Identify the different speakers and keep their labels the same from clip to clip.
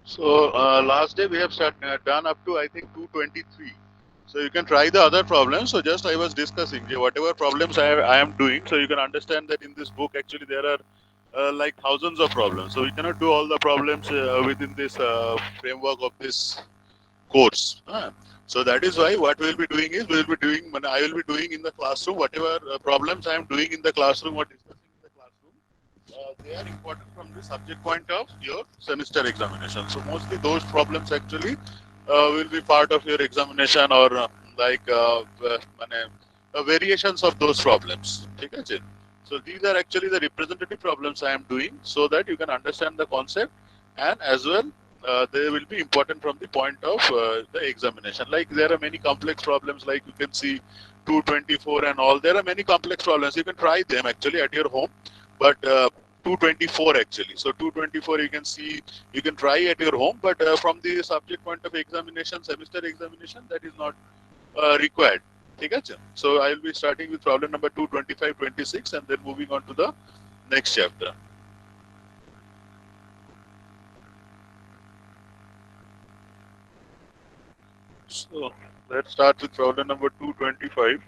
Speaker 1: So last day we have done up to I think 223. So you can try the other problems. So just I was discussing whatever problems I am doing. So you can understand that in this book actually there are like thousands of problems. So we cannot do all the problems within this framework of this course. So that is why what we will be doing is we will be doing. I will be doing in the classroom whatever problems I am doing in the classroom or discussing in the classroom. They are important from the subject point of your semester examination. So mostly those problems actually will be part of your examination or like variations of those problems. ठीक है जी? So these are actually the representative problems I am doing so that you can understand the concept and as well they will be important from the point of the examination. Like there are many complex problems like you can see 224 and all. There are many complex problems. You can try them actually at your home, but 224 actually. So 224 you can see, you can try at your home, but from the subject point of examination, semester examination, that is not required. ठीक है? So I will be starting with problem number 225, 26 and then moving on to the next chapter. So let's start with problem number 225.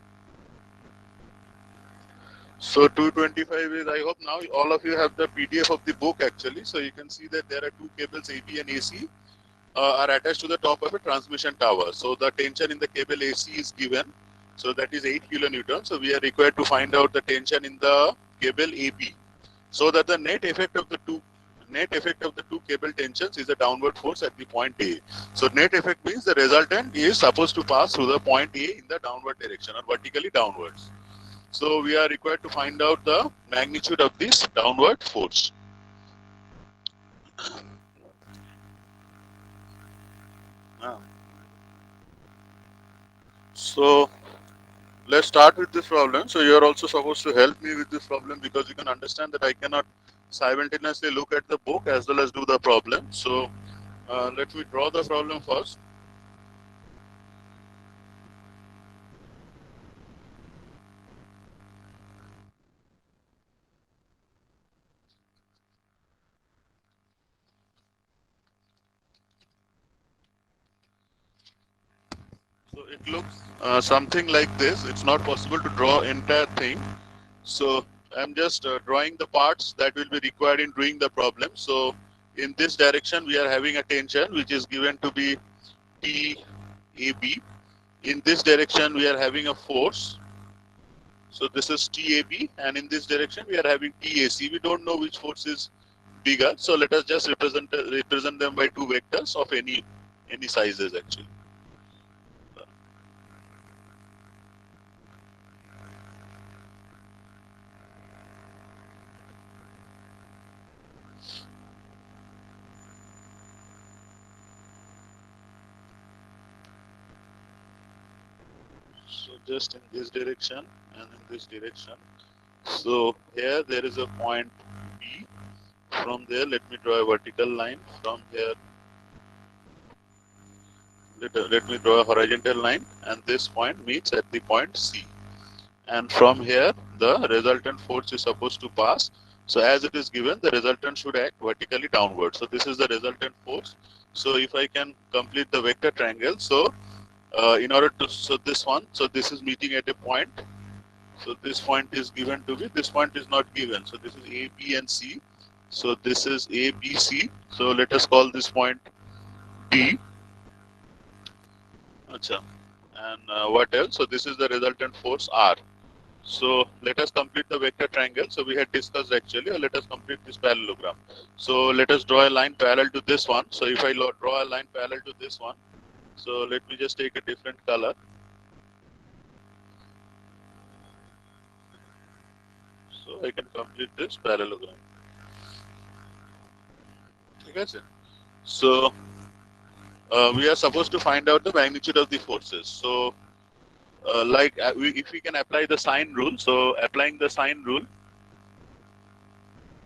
Speaker 1: So 225 is, I hope now all of you have the PDF of the book actually. So you can see that there are two cables AB and AC are attached to the top of a transmission tower. So the tension in the cable AC is given. So that is 8 kilonewton. So we are required to find out the tension in the cable AB. So that the net effect of the two cable tensions is a downward force at the point A. So net effect means the resultant is supposed to pass through the point A in the downward direction or vertically downwards. So we are required to find out the magnitude of this downward force. Ah. So let's start with this problem. So you are also supposed to help me with this problem because you can understand that I cannot simultaneously look at the book as well as do the problem. So let me draw the problem first. So it looks something like this. It's not possible to draw entire thing. So I'm just drawing the parts that will be required in doing the problem. So in this direction, we are having a tension which is given to be TAB. In this direction, we are having a force. So this is TAB, and in this direction, we are having TAC. We don't know which force is bigger. So let us just represent them by two vectors of any sizes actually. So just in this direction and in this direction. So here there is a point B. From there, let me draw a vertical line. From here, let me draw a horizontal line, and this point meets at the point C. And from here, the resultant force is supposed to pass. So as it is given, the resultant should act vertically downward. So this is the resultant force. So if I can complete the vector triangle, so in order to, so this one, so this is meeting at a point. So this point is given to be, this point is not given. So this is A, B and C. So this is A, B, C. So let us call this point D. Acha. And what else? So this is the resultant force R. So let us complete the vector triangle. So we had discussed actually, let us complete this parallelogram. So let us draw a line parallel to this one. So if I draw a line parallel to this one, so let me just take a different color. So I can complete this parallelogram. Okay, sir. So we are supposed to find out the magnitude of the forces. So if we can apply the sine rule, so applying the sine rule,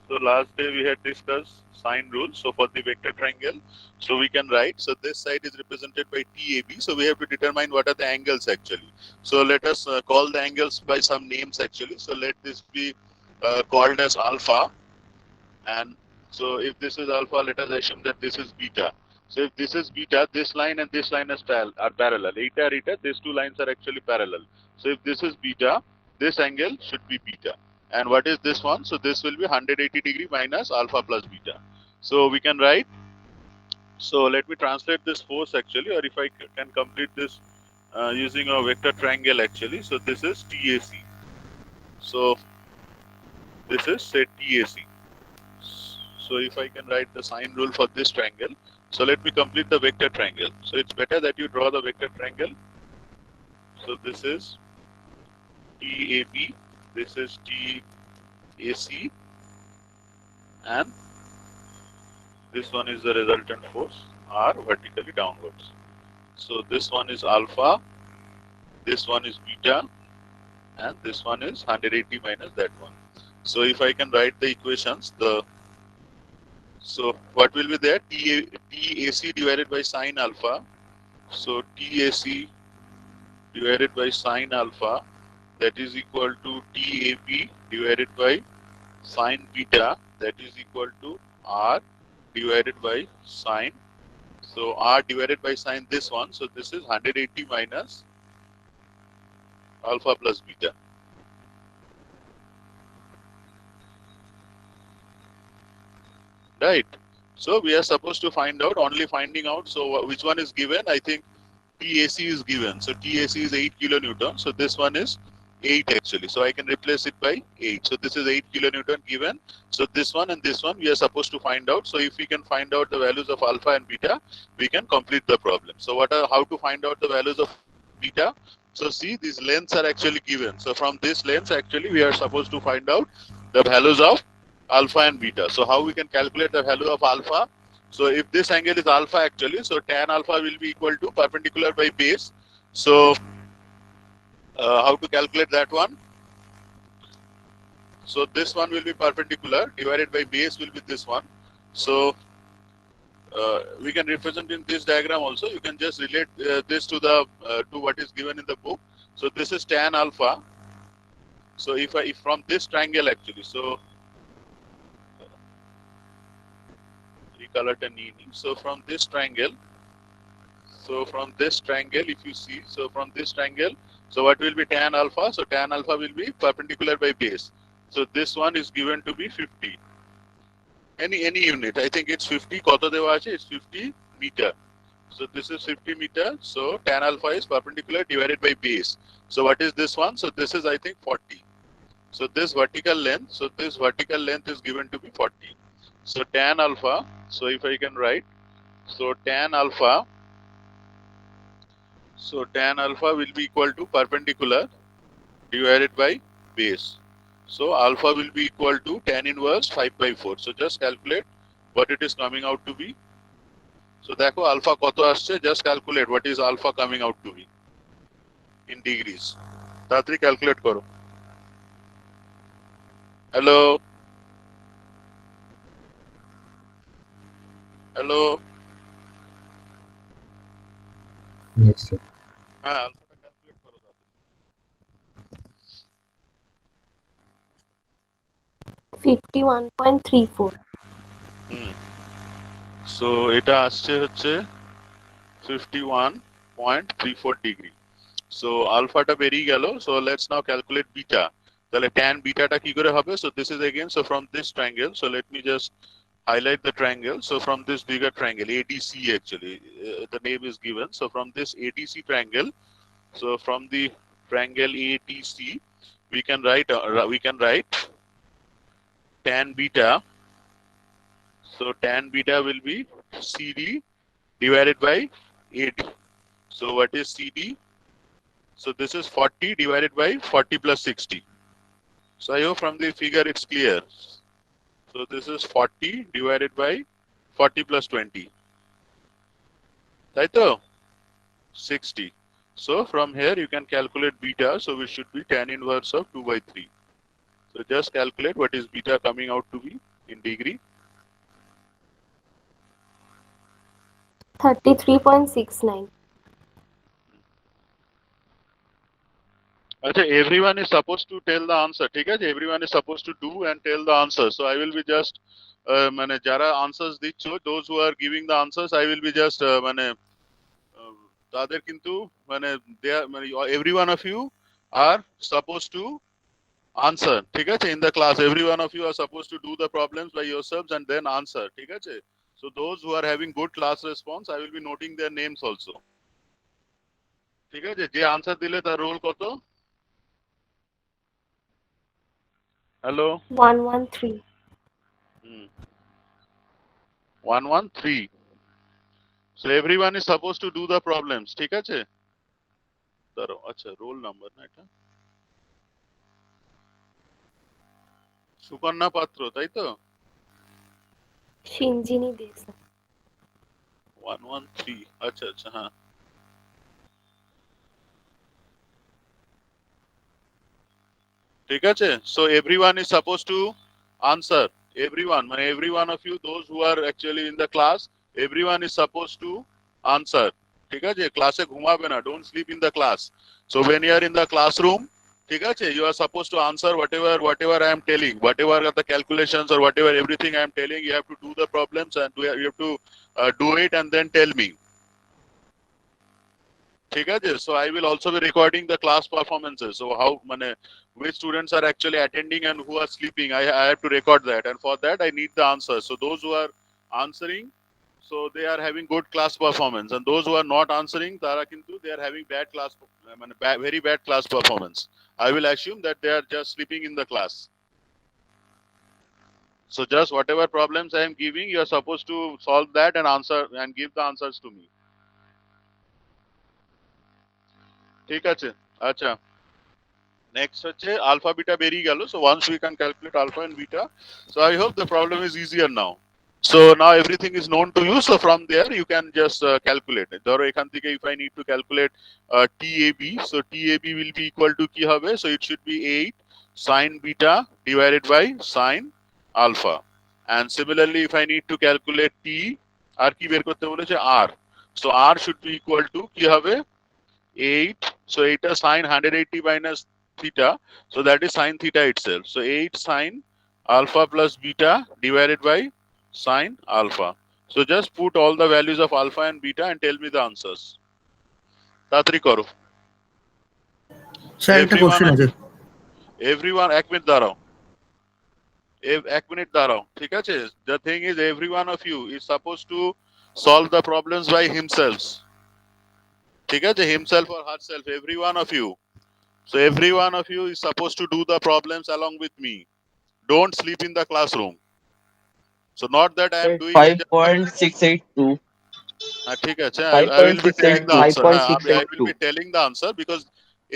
Speaker 1: so last day we had discussed sine rule. So for the vector triangle, so we can write, so this side is represented by TAB. So we have to determine what are the angles actually. So let us call the angles by some names actually. So let this be called as alpha. And so if this is alpha, let us assume that this is beta. So if this is beta, this line and this line are parallel. Eta, eta, these two lines are actually parallel. So if this is beta, this angle should be beta. And what is this one? So this will be 180 degree minus alpha plus beta. So we can write, so let me translate this force actually, or if I can complete this using a vector triangle actually. So this is TAC. So this is say TAC. So if I can write the sine rule for this triangle, so let me complete the vector triangle. So it's better that you draw the vector triangle. So this is TAB, this is TAC, and this one is the resultant force R vertically downwards. So this one is alpha, this one is beta, and this one is 180 minus that one. So if I can write the equations, so what will be there? TAC divided by sine alpha. So TAC divided by sine alpha, that is equal to TAB divided by sine beta, that is equal to R divided by sine. So R divided by sine this one. So this is 180 minus alpha plus beta. Right. So we are supposed to find out, only finding out. So which one is given? I think TAC is given. So TAC is 8 kilonewton. So this one is 8 actually. So I can replace it by 8. So this is 8 kilonewton given. So this one and this one we are supposed to find out. So if we can find out the values of alpha and beta, we can complete the problem. So how to find out the values of beta? So see, these lengths are actually given. So from this length actually we are supposed to find out the values of alpha and beta. So how we can calculate the value of alpha? So if this angle is alpha actually, so tan alpha will be equal to perpendicular by base. So how to calculate that one? So this one will be perpendicular divided by base will be this one. So we can represent in this diagram also. You can just relate this to the to what is given in the book. So this is tan alpha. So if from this triangle actually, so recolor tan meaning. So from this triangle. So from this triangle, if you see, so from this triangle, so what will be tan alpha? So tan alpha will be perpendicular by base. So this one is given to be 50. Any unit, I think it's 50. Koto dewa ache, it's 50 meter. So this is 50 meter. So tan alpha is perpendicular divided by base. So what is this one? So this is I think 40. So this vertical length. So this vertical length is given to be 40. So tan alpha. So if I can write, so tan alpha. So tan alpha will be equal to perpendicular divided by base. So alpha will be equal to tan inverse 5 by 4. So just calculate what it is coming out to be. So देखो alpha কত আসছে, just calculate what is alpha coming out to be in degrees. তাড়াতাড়ি calculate করো. Hello. Hello.
Speaker 2: Yes, sir.
Speaker 1: হ্যাঁ আলফাটা calculate করো তাড়াতাড়ি.
Speaker 3: 51.34.
Speaker 1: So এটা আসছে হচ্ছে 51.34 degree. So alpha বেরিয়ে গেল. So let's now calculate beta. তাহলে tan beta টা কি করে হবে? So this is again, so from this triangle, so let me just highlight the triangle. So from this bigger triangle, ADC actually, the name is given. So from this ADC triangle, so from the triangle ADC, we can write tan beta. So tan beta will be CD divided by AD. So what is CD? So this is 40 divided by 40 plus 60. So I hope from the figure it's clear. So this is 40 divided by 40 plus 20. Right? 60. So from here you can calculate beta. So we should be tan inverse of 2 by 3. So just calculate what is beta coming out to be in degree.
Speaker 3: 33.69.
Speaker 1: Okay, everyone is supposed to tell the answer. Okay, everyone is supposed to do and tell the answer. So I will be just মানে যারা answers দিচ্ছ, those who are giving the answers, I will be just মানে তাদের কিন্তু মানে they are মানে every one of you are supposed to answer, ঠিক আছে? In the class every one of you are supposed to do the problems by yourselves and then answer, ঠিক আছে? So those who are having good class response, I will be noting their names also, ঠিক আছে? যে answer দিলে তার role কত? Hello
Speaker 3: 113.
Speaker 1: 113. So everyone is supposed to do the problems, ঠিক আছে? দাঁড়াও, আচ্ছা রোল নাম্বার না এটা, সুকন্যা পাত্র, তাই তো?
Speaker 3: Shinjini Desa.
Speaker 1: 113, আচ্ছা আচ্ছা, হ্যাঁ ঠিক আছে। So everyone is supposed to answer, everyone মানে every one of you, those who are actually in the class, everyone is supposed to answer, ঠিক আছে? ক্লাসে ঘুমাবে না, don't sleep in the class. So when you are in the classroom, ঠিক আছে, you are supposed to answer whatever I am telling, whatever are the calculations or whatever everything I am telling, you have to do the problems and you have to do it and then tell me, ঠিক আছে? So I will also be recording the class performances, so how মানে which students are actually attending and who are sleeping, I have to record that, and for that I need the answers. So those who are answering, so they are having good class performance, and those who are not answering tara kintu they are having bad class মানে very bad class performance. I will assume that they are just sleeping in the class. So just whatever problems I am giving, you are supposed to solve that and answer and give the answers to me, ঠিক আছে? আচ্ছা, next হচ্ছে alpha beta বেরিয়ে গেল, so once we can calculate alpha and beta, so I hope the problem is easier now. So now everything is known to you, so from there you can just calculate it. ধরো এখান থেকে if I need to calculate TAB, so TAB will be equal to কি হবে? So it should be 8 sin beta divided by sin alpha, and similarly if I need to calculate T, আর কি বের করতে বলেছে? R, so R should be equal to কি হবে? 8, so 8 is sin 180 minus theta, so that is sin theta itself. So 8 sin alpha plus beta divided by sin alpha. So just put all the values of alpha and beta and tell me the answers. তাড়াতাড়ি করো।
Speaker 2: Sir একটা question আছে।
Speaker 1: Everyone এক minute দাঁড়াও, এক minute দাঁড়াও, ঠিক আছে? The thing is every one of you is supposed to solve the problems by himself, ঠিক আছে? Himself or herself, every one of you. So every one of you is supposed to do the problems along with me. Don't sleep in the classroom. So not that I am doing it.
Speaker 4: 5.682.
Speaker 1: ঠিক আছে, I will be telling the answer. I will
Speaker 4: 5.682.
Speaker 1: be telling the answer because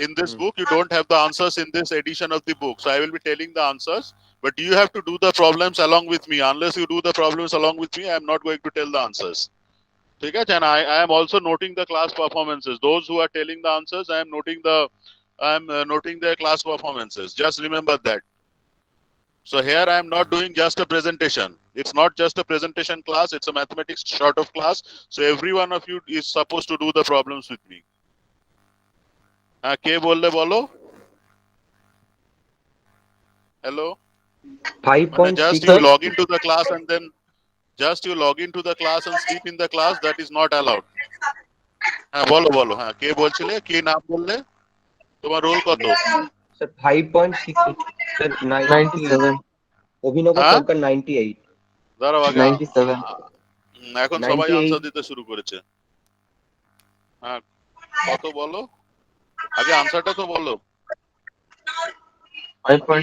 Speaker 1: in this book you don't have the answers in this edition of the book. So I will be telling the answers, but you have to do the problems along with me. Unless you do the problems along with me, I am not going to tell the answers. ঠিক আছে? And I am also noting the class performances. Those who are telling the answers, I am noting their class performances. Just remember that. So here I am not doing just a presentation. It's not just a presentation class, it's a mathematics short of class. So every one of you is supposed to do the problems with me. কে বললে বলো? Hello? মানে just you
Speaker 4: 5.6.
Speaker 1: log into the class and then just you log into the class and sleep in the class, that is not allowed. হ্যাঁ বলো বলো, হ্যাঁ কে বলছিলে? কি নাম বললে? তোমার রোল কত?
Speaker 4: Sir, 5.6. Sir, 97. অভিনব
Speaker 1: হ্যাঁ?
Speaker 4: সরকার 98.
Speaker 1: দাঁড়াও আগে
Speaker 4: 97.
Speaker 1: এখন সবাই
Speaker 4: 98
Speaker 1: আনসার দিতে শুরু করেছে। হ্যাঁ কত বলো? আগে আনসারটা তো বলো।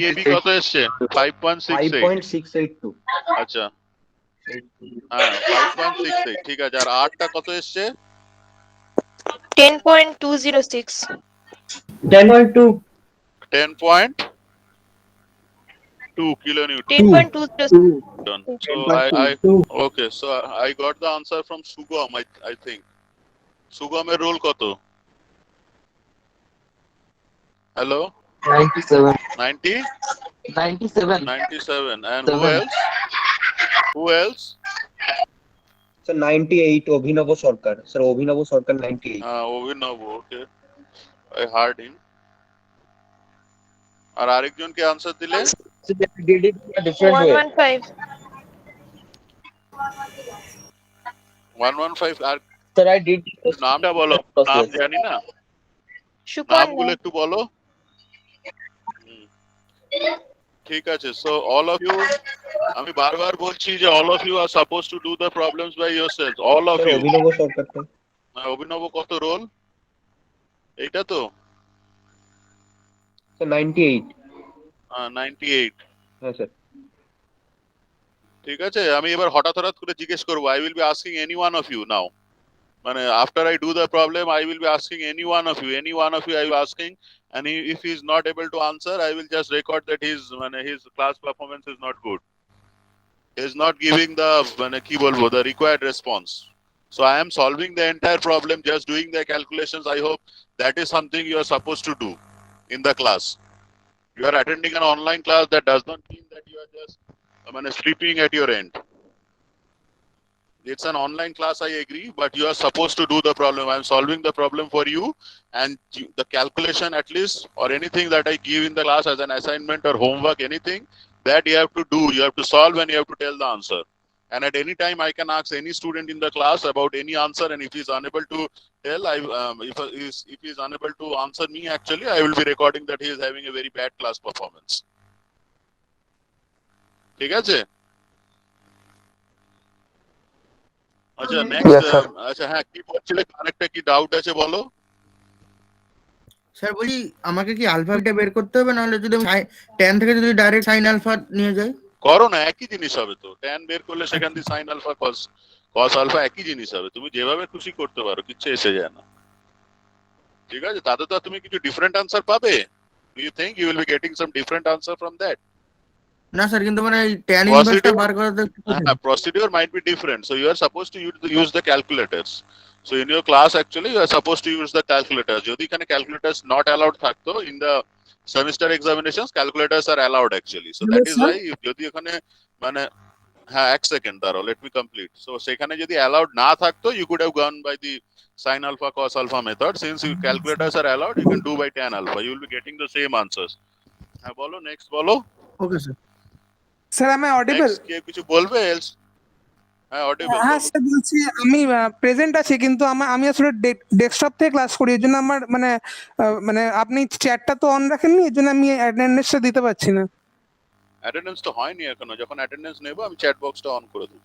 Speaker 1: TAB কত এসছে? 5.68।
Speaker 4: 5.682.
Speaker 1: আচ্ছা, হ্যাঁ 5.68, ঠিক আছে। আর আরটা কত এসছে?
Speaker 3: 10.206.
Speaker 4: 10.2.
Speaker 1: 10.2 kilonewton.
Speaker 3: 10.206.
Speaker 1: So okay, so I got the answer from Sugam, I think. সুগমের রোল কত? Hello?
Speaker 4: 97.
Speaker 1: 90?
Speaker 4: 97.
Speaker 1: 97. And who
Speaker 4: Seven.
Speaker 1: else? Who else?
Speaker 4: Sir, 98. অভিনব সরকার। Sir, অভিনব সরকার 98.
Speaker 1: অভিনব, okay. I heard him. আর আরেকজনকে আনসার দিলে?
Speaker 4: So they did it in a different way.
Speaker 3: 115.
Speaker 1: 115 R
Speaker 4: Sir, I did
Speaker 1: নামটা বলো, নাম
Speaker 4: process.
Speaker 1: জানি না, নামগুলো
Speaker 3: Suparna.
Speaker 1: একটু বলো। হুম, ঠিক আছে। সো অল অফ ইউ, আমি বারবার বলছি যে all of you are supposed to do the problems by yourself, all of
Speaker 4: Sir,
Speaker 1: you.
Speaker 4: Abhinav Sarkar sir।
Speaker 1: অভিনব কত রোল? এইটা তো
Speaker 4: Sir, 98।
Speaker 1: 98।
Speaker 4: হ্যাঁ স্যার।
Speaker 1: ঠিক আছে, আমি এবার হঠাৎ হঠাৎ করে জিজ্ঞেস করবো। I will be asking any one of you now, মানে after I do the problem I will be asking any one of you I will asking, and if he is not able to answer I will just record that his class performance is not good, he is not giving the মানে কি বলবো the required response. So I am solving the entire problem, just doing the calculations. I hope that is something you are supposed to do in the class. You are attending an online class, that does not mean that you are just sleeping at your end. It's an online class, I agree, but you are supposed to do the problem. I'm solving the problem for you, and the calculation at least, or anything that I give in the class as an assignment or homework, anything that you have to do, you have to solve and you have to tell the answer. And at any time, I can ask any student in the class about any answer, and if he's unable to tell, if he's unable to answer me, actually, I will be recording that he is having a very bad class performance. ঠিক আছে? আচ্ছা, next.
Speaker 5: Yes, sir.
Speaker 1: আচ্ছা হ্যাঁ, কি বলছিলে, আরেকটা কি doubt আছে বলো।
Speaker 5: স্যার বলি আমাকে কি আলফা বিটা বের করতে হবে, নাহলে যদি ট্যান থেকে যদি ডাইরেক্ট সাইন আলফা নিয়ে যাই?
Speaker 1: করো না, একই জিনিস হবে তো। ট্যান বের করলে সেখান দিয়ে sine alpha cos cos alpha একই জিনিস হবে, তুমি যেভাবে খুশি করতে পারো, কিচ্ছু এসে যায় না। ঠিক আছে, তাতে তো তুমি কিছু ডিফারেন্ট আনসার পাবে। Do you think you will be getting some different answer from that?
Speaker 5: না স্যার, কিন্তু মানে এই ট্যান ইনভার্সটা বার করাতে একটু কঠিন।
Speaker 1: Procedure might be different, so you are supposed to use the calculators. So in your class actually you are supposed to use the calculators. যদি এখানে calculators not allowed থাকতো in the semester examinations, calculators are allowed actually. So that is why যদি এখানে মানে হ্যাঁ, এক second দাঁড়াও, let me complete. So সেখানে যদি allowed না থাকতো, you could have gone by the sin alpha cos alpha method. Since you calculators are allowed, you can do by tan alpha, you will be getting the same answers. হ্যাঁ বলো, next বলো।
Speaker 5: Okay sir.
Speaker 6: Sir আমি audible?
Speaker 1: Next কে কিছু বলবে else? হ্যাঁ audible.
Speaker 6: হ্যাঁ sir বলছি, আমি প্রেজেন্ট আছি, কিন্তু আমি আসলে ডেস্কটপ থেকে ক্লাস করি, এর জন্য আমার মানে আপনি চ্যাটটা তো অন রাখেননি, এর জন্য আমি অ্যাটেন্ডেন্সটা দিতে পারছি না।
Speaker 1: অ্যাটেন্ডেন্স তো হয়নি এখনো, যখন অ্যাটেন্ডেন্স নেব আমি চ্যাট বক্সটা অন করে দেব।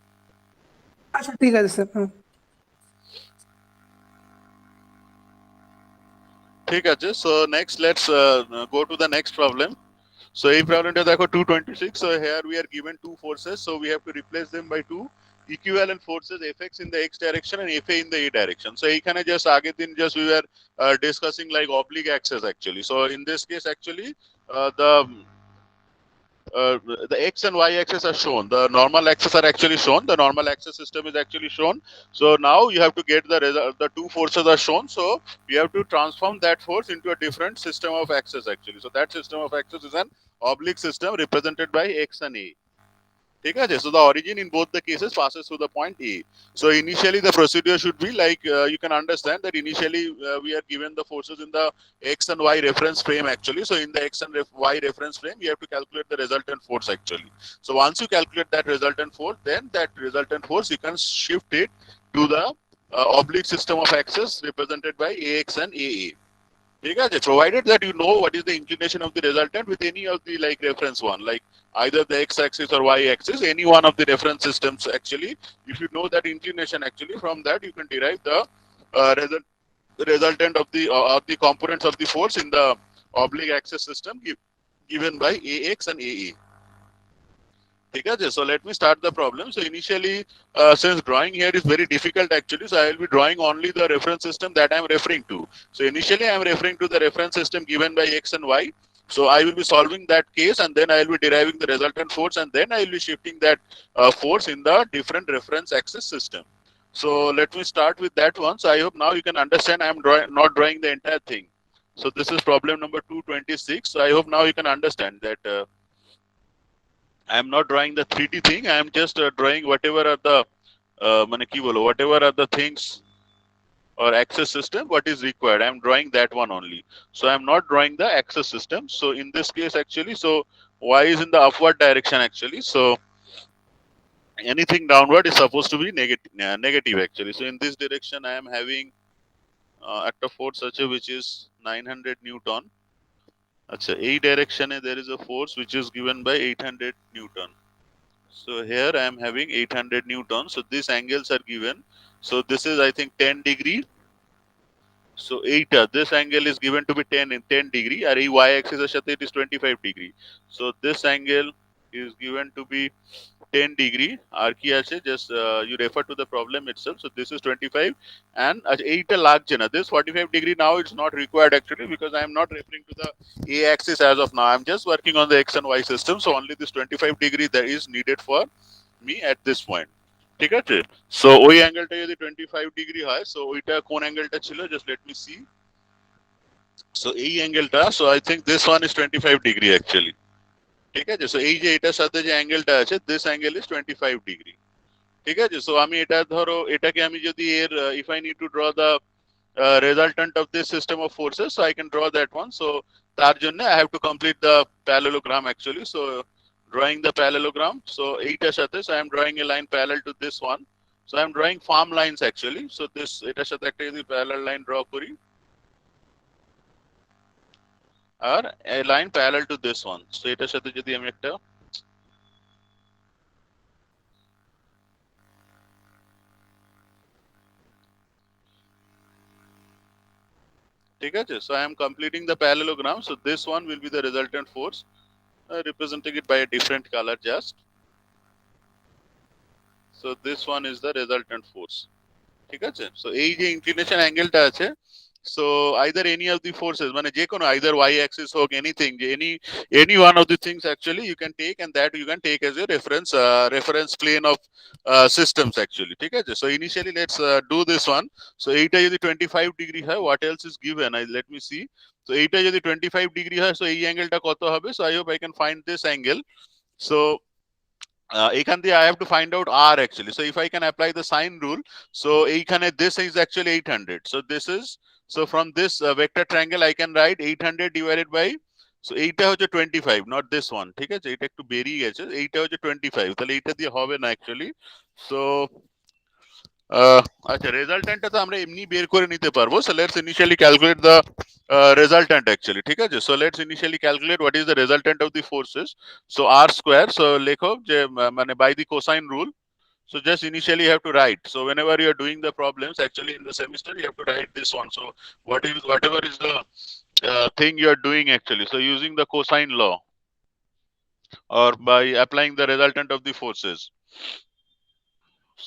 Speaker 6: আচ্ছা ঠিক আছে স্যার।
Speaker 1: ঠিক আছে, so next let's go to the next problem. So এই প্রবলেমটা দেখো 226। So here we are given two forces, so we have to replace them by two equivalent forces, fx in the x direction and fa in the y direction. So এইখানে just আগের দিন just we were discussing like oblique axis actually. So in this case actually the x and y axis are shown, the normal axis are actually shown, the normal axis system is actually shown. So now you have to get the result, the two forces are shown, so you have to transform that force into a different system of axis actually. So that system of axis is an oblique system represented by x and a. ঠিক আছে, so the origin in both the cases passes through the point A. So initially the procedure should be like you can understand that initially we are given the forces in the x and y reference frame actually. So in the x and y reference frame you have to calculate the resultant force actually. So once you calculate that resultant force, then that resultant force you can shift it to the oblique system of axis represented by ax and aa. ঠিক আছে, provided that you know what is the inclination of the resultant with any of the like reference one, like either the x-axis or y-axis, any one of the reference systems actually. If you know that inclination actually, from that you can derive the resultant of the components of the force in the oblique axis system given by ax and aa. ঠিক আছে, so let me start the problem. So initially since drawing here is very difficult actually, so I will be drawing only the reference system that I am referring to. So initially I am referring to the reference system given by x and y. So I will be solving that case and then I will be deriving the resultant force, and then I will be shifting that force in the different reference axis system. So let me start with that one. So I hope now you can understand I am not drawing the entire thing. So this is problem number 226. So I hope now you can understand that I am not drawing the 3D thing. I am just drawing whatever are the whatever are the things or axis system what is required. I am drawing that one only. So I am not drawing the axis system. So in this case actually, so y is in the upward direction actually. So anything downward is supposed to be negative actually. So in this direction I am having একটা force আছে which is 900 Newton. আচ্ছা এই direction there is a force which is given by 800 Newton. So here I am having 800 Newton. So these angles are given. So this is I think 10 degree. So 8 this angle is given to be 10 degree আর এই y axis এর সাথে it is 25 degree. So this angle is given to be 10 degree আর কি আছে just you refer to the problem itself. So this is 25 and এইটা লাগছে না, this 45 degree now it's not required actually because I am not referring to the a axis as of now. I am just working on the x and y system. So only this 25 degree that is needed for me at this point. ঠিক আছে, so ওই অ্যাঙ্গেলটা যদি 25 degree হয়, so ওইটা কোন অ্যাঙ্গেলটা ছিল just let me see. So এই অ্যাঙ্গেলটা, so I think this one is 25 degree actually. ঠিক আছে, সো এই যে এটার সাথে যে অ্যাঙ্গেলটা আছে দিস অ্যাঙ্গেল ইজ 25 ডিগ্রি। ঠিক আছে, সো আমি এটা ধরো এটাকে আমি যদি এর if I need to draw the resultant of this system of forces, so I can draw that one. So তার জন্য I have to complete the parallelogram actually. So drawing the parallelogram, so এইটার সাথে, so I am drawing a line parallel to this one. So I am drawing farm lines actually. So this এটার সাথে একটা যদি parallel line draw করি আর a line parallel to this one. So এটার সাথে যদি আমি একটা ঠিক আছে, so I am completing the parallelogram. So this one will be the resultant force, representing it by a different color just. So this one is the resultant force. ঠিক আছে, so এই যে inclination angle টা আছে, so either any of the forces মানে যে কোনো either y axis হোক anything, any one of the things actually you can take and that you can take as a reference plane of systems actually. ঠিক আছে, so initially let's do this one. So এইটা যদি 25 degree হয়, what else is given? Let me see. So এইটা যদি 25 degree হয়, so এই অ্যাঙ্গেলটা কত হবে? So I hope I can find this angle. So এখান দিয়ে I have to find out r actually. So if I can apply the sine rule, so এইখানে this is actually 800. So this is, so from this vector triangle I can write 800 divided by, so এইটা হচ্ছে 25, not this one. ঠিক আছে, এটা একটু বেরিয়ে গেছে, এইটা হচ্ছে 25, তাহলে এইটা দিয়ে হবে না actually. So আচ্ছা রেজাল্টেন্টটা তো আমরা এমনি বের করে নিতে পারবো। So let's initially calculate the resultant actually. ঠিক আছে, so let's initially calculate what is the resultant of the forces. So r square, so লেখো যে মানে by the cosine rule. So just initially you have to write. So whenever you are doing the problems actually in the semester you have to write this one. So whatever is the thing you are doing actually, so using the cosine law or by applying the resultant of the forces.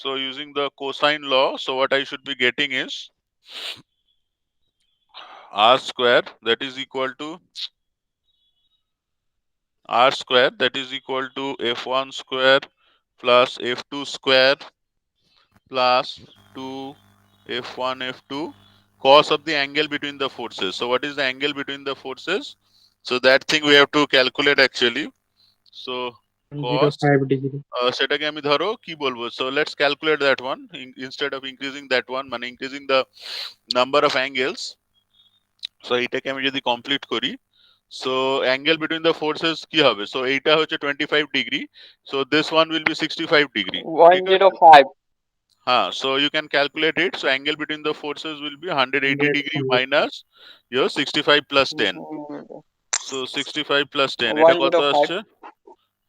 Speaker 1: So using the cosine law, so what I should be getting is r square that is equal to f1 square plus f2 square plus 2 f1 f2 cos of the angle between the forces. So what is the angle between the forces? So that thing we have to calculate actually. So cos
Speaker 2: 05 degree.
Speaker 1: সেটাকে আমি ধরো কি বলবো, so let's calculate that one instead of increasing that one, মানে increasing the number of angles. So এটাকে আমি যদি complete করি, so angle between the forces কি হবে? So এইটা হচ্ছে 25 degree, so this one will be 65 degree.
Speaker 7: 105.
Speaker 1: So you can calculate it. So angle between the forces will be 180 degree minus your 65 plus 10. So 65 plus 10 এটা কত
Speaker 7: 105.
Speaker 1: আসছে?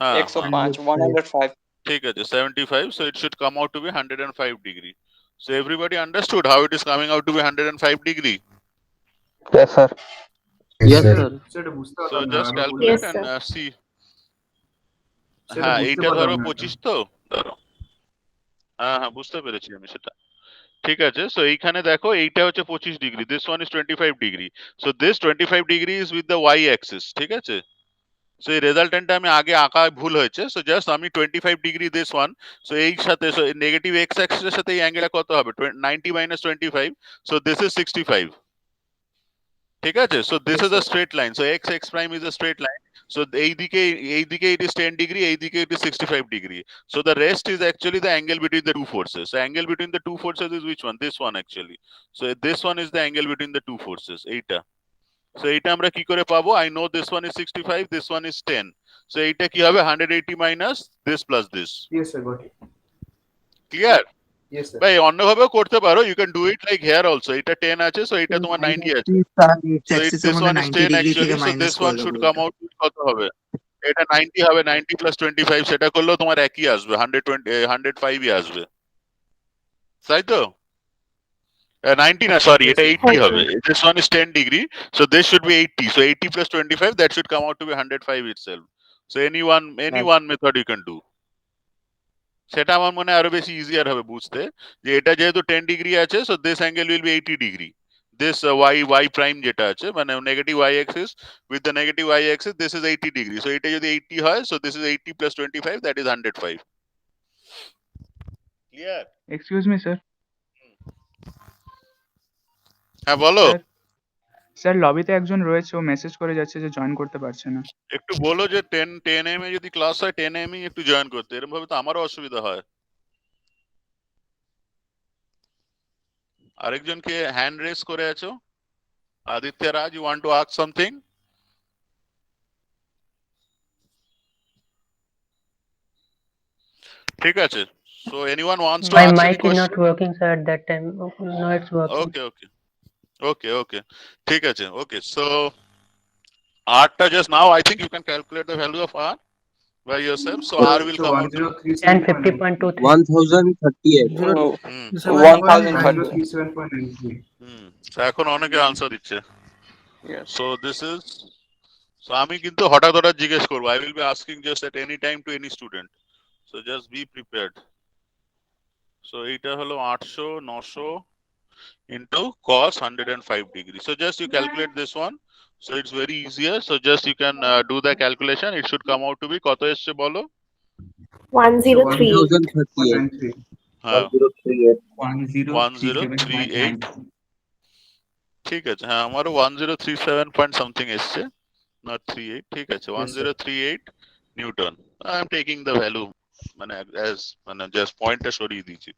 Speaker 7: 105.
Speaker 1: ঠিক আছে 75. So it should come out to be 105 degree. So everybody understood how it is coming out to be 105 degree.
Speaker 4: Yes, sir.
Speaker 2: Yes, sir.
Speaker 1: So just calculate
Speaker 3: Yes,
Speaker 1: and
Speaker 3: sir.
Speaker 1: see. হ্যাঁ এইটা ধরো 25 তো ধরো, হ্যাঁ বুঝতে পেরেছি আমি সেটা। ঠিক আছে, সো এইখানে দেখো এইটা হচ্ছে 25 degree, this one is 25 degree. So this 25 degree is with the y axis. ঠিক আছে, সো এই রেজাল্টেন্টটা আমি আগে আঁকা ভুল হয়েছে। সো জাস্ট আমি 25 ডিগ্রি দিস ওয়ান, সো এই সাথে নেগেটিভ এক্স অ্যাক্সিসের সাথে এই অ্যাঙ্গেলটা কত হবে? 90 মাইনাস 25, সো দিস ইজ 65। ঠিক আছে, so this is a straight line, so x x prime is a straight line. So এইদিকে it is 10 degree, এইদিকে it is 65 degree. So the rest is actually the angle between the two forces. So angle between the two forces is which one? This one actually. So this one is the angle between the two forces. এইটা। So এইটা আমরা কি করে পাবো? I know this one is 65, this one is 10. So এইটা কি হবে? 180 minus this plus this.
Speaker 2: Yes, sir, got it.
Speaker 1: Clear?
Speaker 2: Yes, sir.
Speaker 1: ভাই অন্যভাবেও করতে পারো, you can do it like here also. এটা 10 আছে, সো এটা তোমার 90 আছে। So this one is 10 actually, so this one should come out with কত হবে? এটা 90 হবে, 90 plus 25 সেটা করলেও তোমার একই আসবে, 120 105 ই আসবে, তাই তো? 90 না, সরি, এটা 80 হবে। This one is 10 degree, so this should be 80. So 80 plus 25, that should come out to be 105 itself. So any one method you can do. সেটা আমার মনে হয় আরো বেশি ইজিয়ার হবে বুঝতে, যে এটা যেহেতু 10 ডিগ্রি আছে, so this angle will be 80 degree. This y prime যেটা আছে, মানে negative y axis with the negative y axis, this is 80 degree. So এটা যদি 80 হয়, so this is 80 plus 25, that is 105. Clear?
Speaker 7: Excuse me sir.
Speaker 1: হ্যাঁ বলো।
Speaker 7: Sir লবিতে একজন রয়েছে, ও মেসেজ করে যাচ্ছে যে জয়েন করতে পারছে না।
Speaker 1: একটু বলো যে 10 am এ যদি ক্লাস হয় 10 am একটু জয়েন করতে, এরকম ভাবে তো আমারও অসুবিধা হয়। আরেকজনকে হ্যান্ড রেজ করে আছো, Aditya Raj, you want to ask something? ঠিক আছে, so anyone wants to
Speaker 8: My
Speaker 1: ask any
Speaker 8: mic is
Speaker 1: question?
Speaker 8: not working, sir, at that time. Now it's working.
Speaker 1: Okay, ঠিক আছে, okay, so r টা just now I think you can calculate the value of r by yourself, so r will come out to
Speaker 8: 1050.23.
Speaker 2: 1038.
Speaker 1: Hmm,
Speaker 5: 1037.93.
Speaker 1: so এখন অনেকে answer দিচ্ছে, so this is, so আমি কিন্তু হঠাৎ হঠাৎ জিজ্ঞেস করবো, I will be asking just at any time to any student, so just be prepared. So এটা হলো 800 900 into cos 105 degree. So just you calculate this one. So it's very easier. So just you can do the calculation. It should come out to be কত এসছে বলো?
Speaker 3: 1038.
Speaker 1: হ্যাঁ
Speaker 2: 1038.
Speaker 1: 1038 ঠিক আছে, হ্যাঁ আমারও 1037 point something এসছে, not 38, ঠিক আছে, 1038 Newton. I am taking the value মানে as মানে just পয়েন্টটা সরিয়ে দিয়েছি,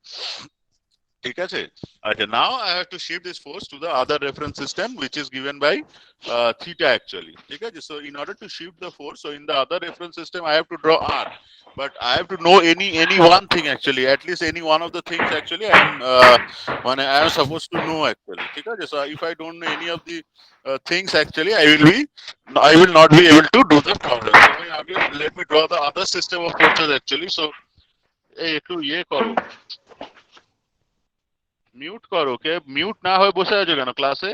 Speaker 1: ঠিক আছে। আচ্ছা, now I have to shift this force to the other reference system which is given by theta actually, ঠিক আছে। So in order to shift the force, so in the other reference system I have to draw r, but I have to know any one thing actually, at least any one of the things actually I am মানে I am supposed to know actually, ঠিক আছে। So if I don't know any of the things actually, I will not be able to do the problem. So again, let me draw the other system of forces actually. So এই একটু ইয়ে করো, mute করো, কে mute না হয়ে বসে আছো কেন ক্লাসে?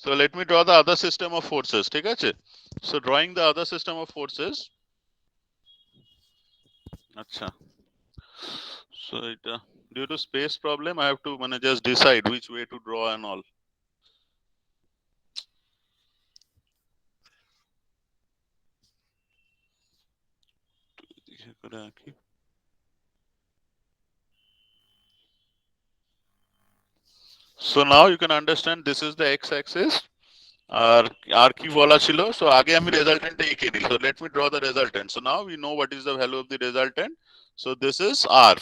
Speaker 1: So let me draw the other system of forces, ঠিক আছে। So drawing the other system of forces, আচ্ছা, so এটা due to space problem I have to মানে just decide which way to draw and all. করে রাখি। So now you can understand this is the x-axis, আর কি বলা ছিল, so আগে আমি resultant এঁকে নিই, so let me draw the resultant. So now we know what is the value of the resultant, so this is r,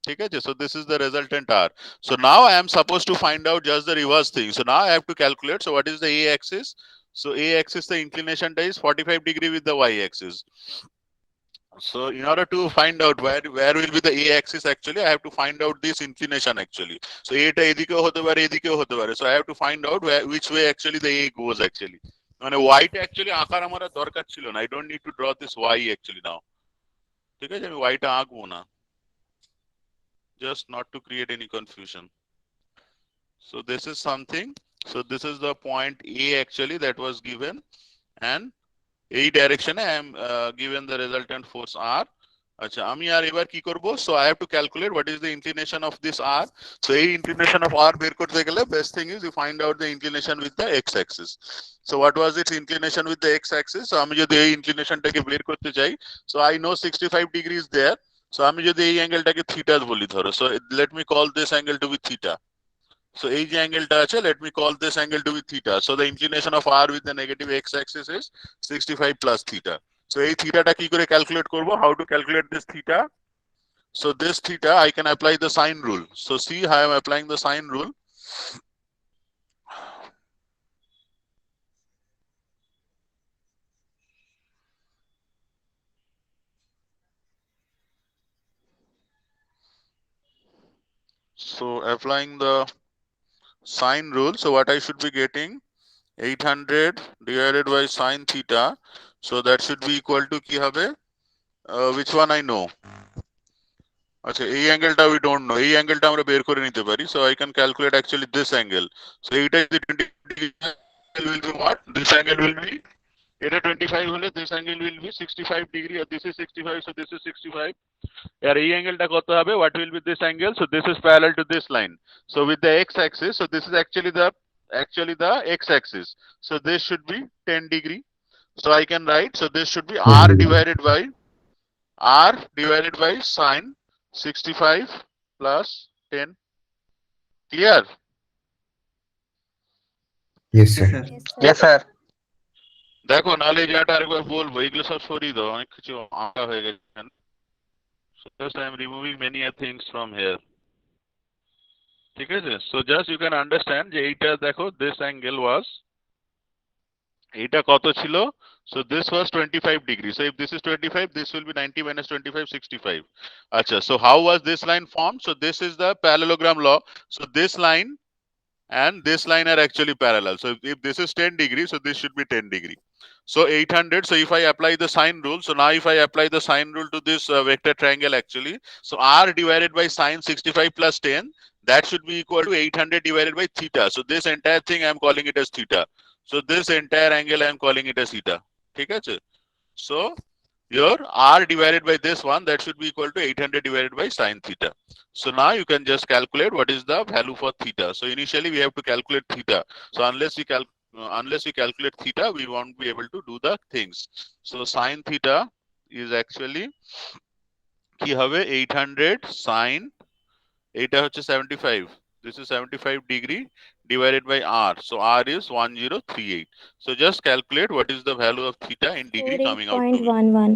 Speaker 1: ঠিক আছে। So this is the resultant r. So now I am supposed to find out just the reverse thing. So now I have to calculate, so what is the a-axis? So a-axis the inclination is 45 degree with the y-axis. So in order to find out where will be the a-axis actually, I have to find out this inclination actually. So এটা এদিকেও হতে পারে এদিকেও হতে পারে, so I have to find out which way actually the a goes actually. মানে y টা actually আঁকার আমার আর দরকার ছিল না, I don't need to draw this y actually now, ঠিক আছে। আমি y টা আঁকবো না, just not to create any confusion. So this is something, so this is the point a actually that was given, and এই ডাইরেকশনে I am given the resultant force r. আচ্ছা, আমি আর এবার কি করব, so I have to calculate what is the inclination of this r. So এই inclination of r বের করতে গেলে best thing is you find out the inclination with the x axis. So what was its inclination with the x axis? So আমি যদি এই inclinationটাকে বের করতে চাই, so I know 65 degrees there, so আমি যদি এই অ্যাঙ্গেলটাকে থিটা বলি ধরো, so let me call this angle to be theta. So এই যে অ্যাঙ্গেলটা আছে, let me call this angle to be theta. So the inclination of r with the negative x axis is 65 plus theta. So এই থিটাটা কি করে calculate করব? How to calculate this theta? So this theta I can apply the sine rule. So see how I am applying the sine rule. So applying the sine rule, so what I should be getting 800 divided by sine theta, so that should be equal to ki hobe, which one I know, আচ্ছা এই অ্যাঙ্গেলটা we don't know, এই অ্যাঙ্গেলটা আমরা বের করে নিতে পারি, so I can calculate actually this angle. So এইটা যদি 20 degree will be what, this angle will be, এটা 25 হলে this angle will be 65 degree, or this is 65, so this is 65. আর এই অ্যাঙ্গেলটা কত হবে, what will be this angle, so this is parallel to this line, so with the x axis, so this is actually the x axis, so this should be 10 degree, so I can write, so this should be r divided by sine 65 plus 10. Clear?
Speaker 2: Yes, sir.
Speaker 4: Yes, sir.
Speaker 1: দেখো নালে যেটা আরেকবার বলবো, এগুলো সব সরিয়ে দাও, অনেক কিছু আঁকা হয়ে গেছে। So just I am removing many things from here. ঠিক আছে, so just you can understand যে এইটা দেখো, this angle was, এইটা কত ছিল, so this was 25 degrees, so if this is 25, this will be 90 minus 25, 65. Acha, so how was this line formed? So this is the parallelogram law, so this line and this line are actually parallel, so if this is 10 degrees, so this should be 10 degree. So 800, so if I apply the sine rule, so now if I apply the sine rule to this vector triangle actually, so r divided by sine 65 plus 10, that should be equal to 800 divided by theta, so this entire thing I am calling it as theta, so this entire angle I am calling it as theta. ঠিক আছে, so your r divided by this one, that should be equal to 800 divided by sine theta. So now you can just calculate what is the value for theta. So initially we have to calculate theta, so unless we calculate theta, we won't be able to do the things. So sine theta is actually কি হবে, 800 sine, এটা হচ্ছে 75, this is 75 degree divided by r, so r is 1038. So just calculate what is the value of theta in degree coming out to be.
Speaker 3: 48.11.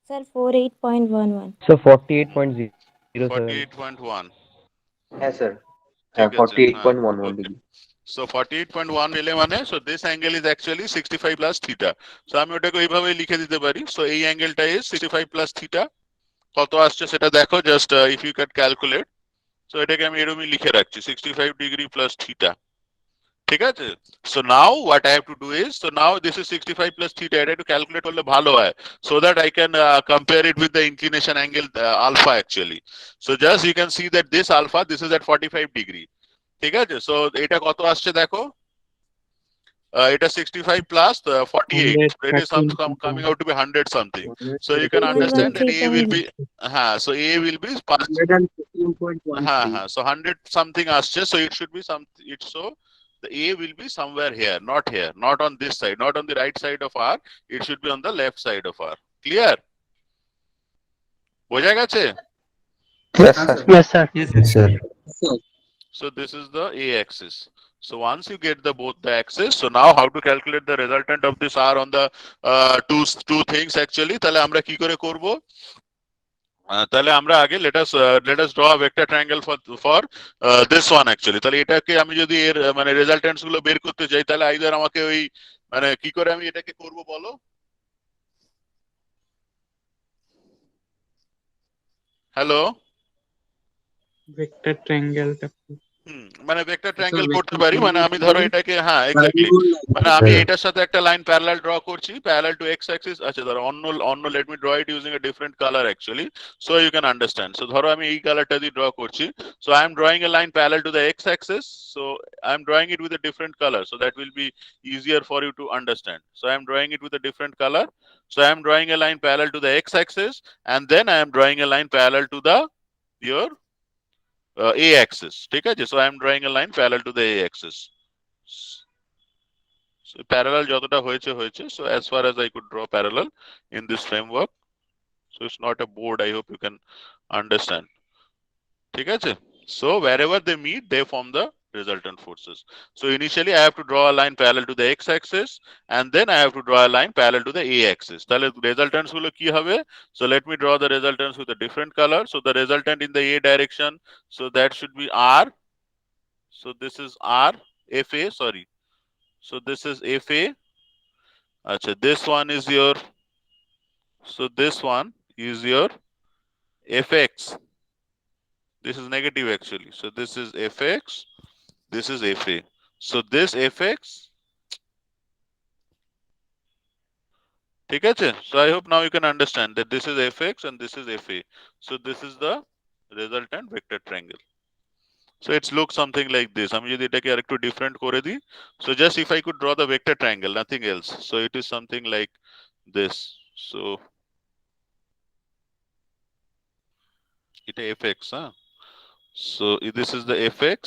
Speaker 3: Sir, 48.11.
Speaker 2: So 48.0.
Speaker 1: 48.1.
Speaker 4: Yes, sir.
Speaker 1: ঠিক আছে,
Speaker 4: 48.11
Speaker 1: okay.
Speaker 4: degree.
Speaker 1: So 48.1 এলে মানে, so this angle is actually 65 plus theta, so আমি ওটাকে এইভাবে লিখে দিতে পারি, so এই অ্যাঙ্গেলটা is 65 plus theta, কত আসছে সেটা দেখো, just if you can calculate, so এটাকে আমি এরকমই লিখে রাখছি 65 degree plus theta. ঠিক আছে, so now what I have to do is, so now this is 65 plus theta, এটা একটু ক্যালকুলেট করলে ভালো হয়, so that I can compare it with the inclination angle alpha actually. So just you can see that this alpha, this is at 45 degree. ঠিক আছে, so এটা কত আসছে দেখো, এটা 65 plus 48, it is coming out to be 100 something, so you can understand that A will be, so A will be 115.1, so 100 something আসছে, so it should be some, it's so the A will be somewhere here, not here, not on this side, not on the right side of R, it should be on the left side of R. Clear? বোঝা গেছে?
Speaker 4: Yes, sir.
Speaker 8: Yes, sir.
Speaker 2: Yes, sir.
Speaker 1: So this is the A axis. So once you get both the axis, so now how to calculate the resultant of this R on the two things actually, তাহলে আমরা কি করে করব, তাহলে আমরা আগে let us draw a vector triangle for this one actually. তাহলে এটাকে আমি যদি এর মানে রেজাল্টেন্টস গুলো বের করতে চাই, তাহলে আইদার আমাকে ওই মানে কি করে আমি এটাকে করব বলো, হ্যালো,
Speaker 7: ভেক্টর ট্রায়াঙ্গেল
Speaker 1: মানে ভেক্টর ট্রায়াঙ্গেল করতে পারি, মানে আমি ধরো এটাকে, এক্স্যাক্টলি, মানে আমি এটার সাথে একটা লাইন প্যারালাল ড্র করছি, প্যারালাল টু এক্স অ্যাক্সিস, আচ্ছা ধরো অন্য let me draw it using a different colour actually, so you can understand. So ধরো আমি এই কালারটা দিয়ে ড্র করছি, so I am drawing a line parallel to the x axis, so I am drawing it with a different colour, so that will be easier for you to understand. So I am drawing it with a different color. So I am drawing a line parallel to the x-axis, and then I am drawing a line parallel to the your a axis. ঠিক আছে, so I am drawing a line parallel to the a axis. So parallel যতটা হয়েছে, so as far as I could draw parallel in this framework, so it's not a board, I hope you can understand. ঠিক আছে, so wherever they meet, they form the resultant forces. So initially I have to draw a line parallel to the x-axis, and then I have to draw a line parallel to the a-axis. তাহলে resultants গুলো কি হবে? So let me draw the resultants with a different color. So the resultant in the a direction, so that should be r. So this is r, fa, sorry. So this is fa. Acha, this one is your, so this one is your fx. This is negative actually. So this is fx, this is fa. So this fx, ঠিক আছে? So I hope now you can understand that this is fx and this is fa. So this is the resultant vector triangle. So it's look something like this. আমি যদি এটাকে আরেকটু different করে দিই, so just if I could draw the vector triangle, nothing else. So it is something like this. So এটা fx, huh? So this is the fx,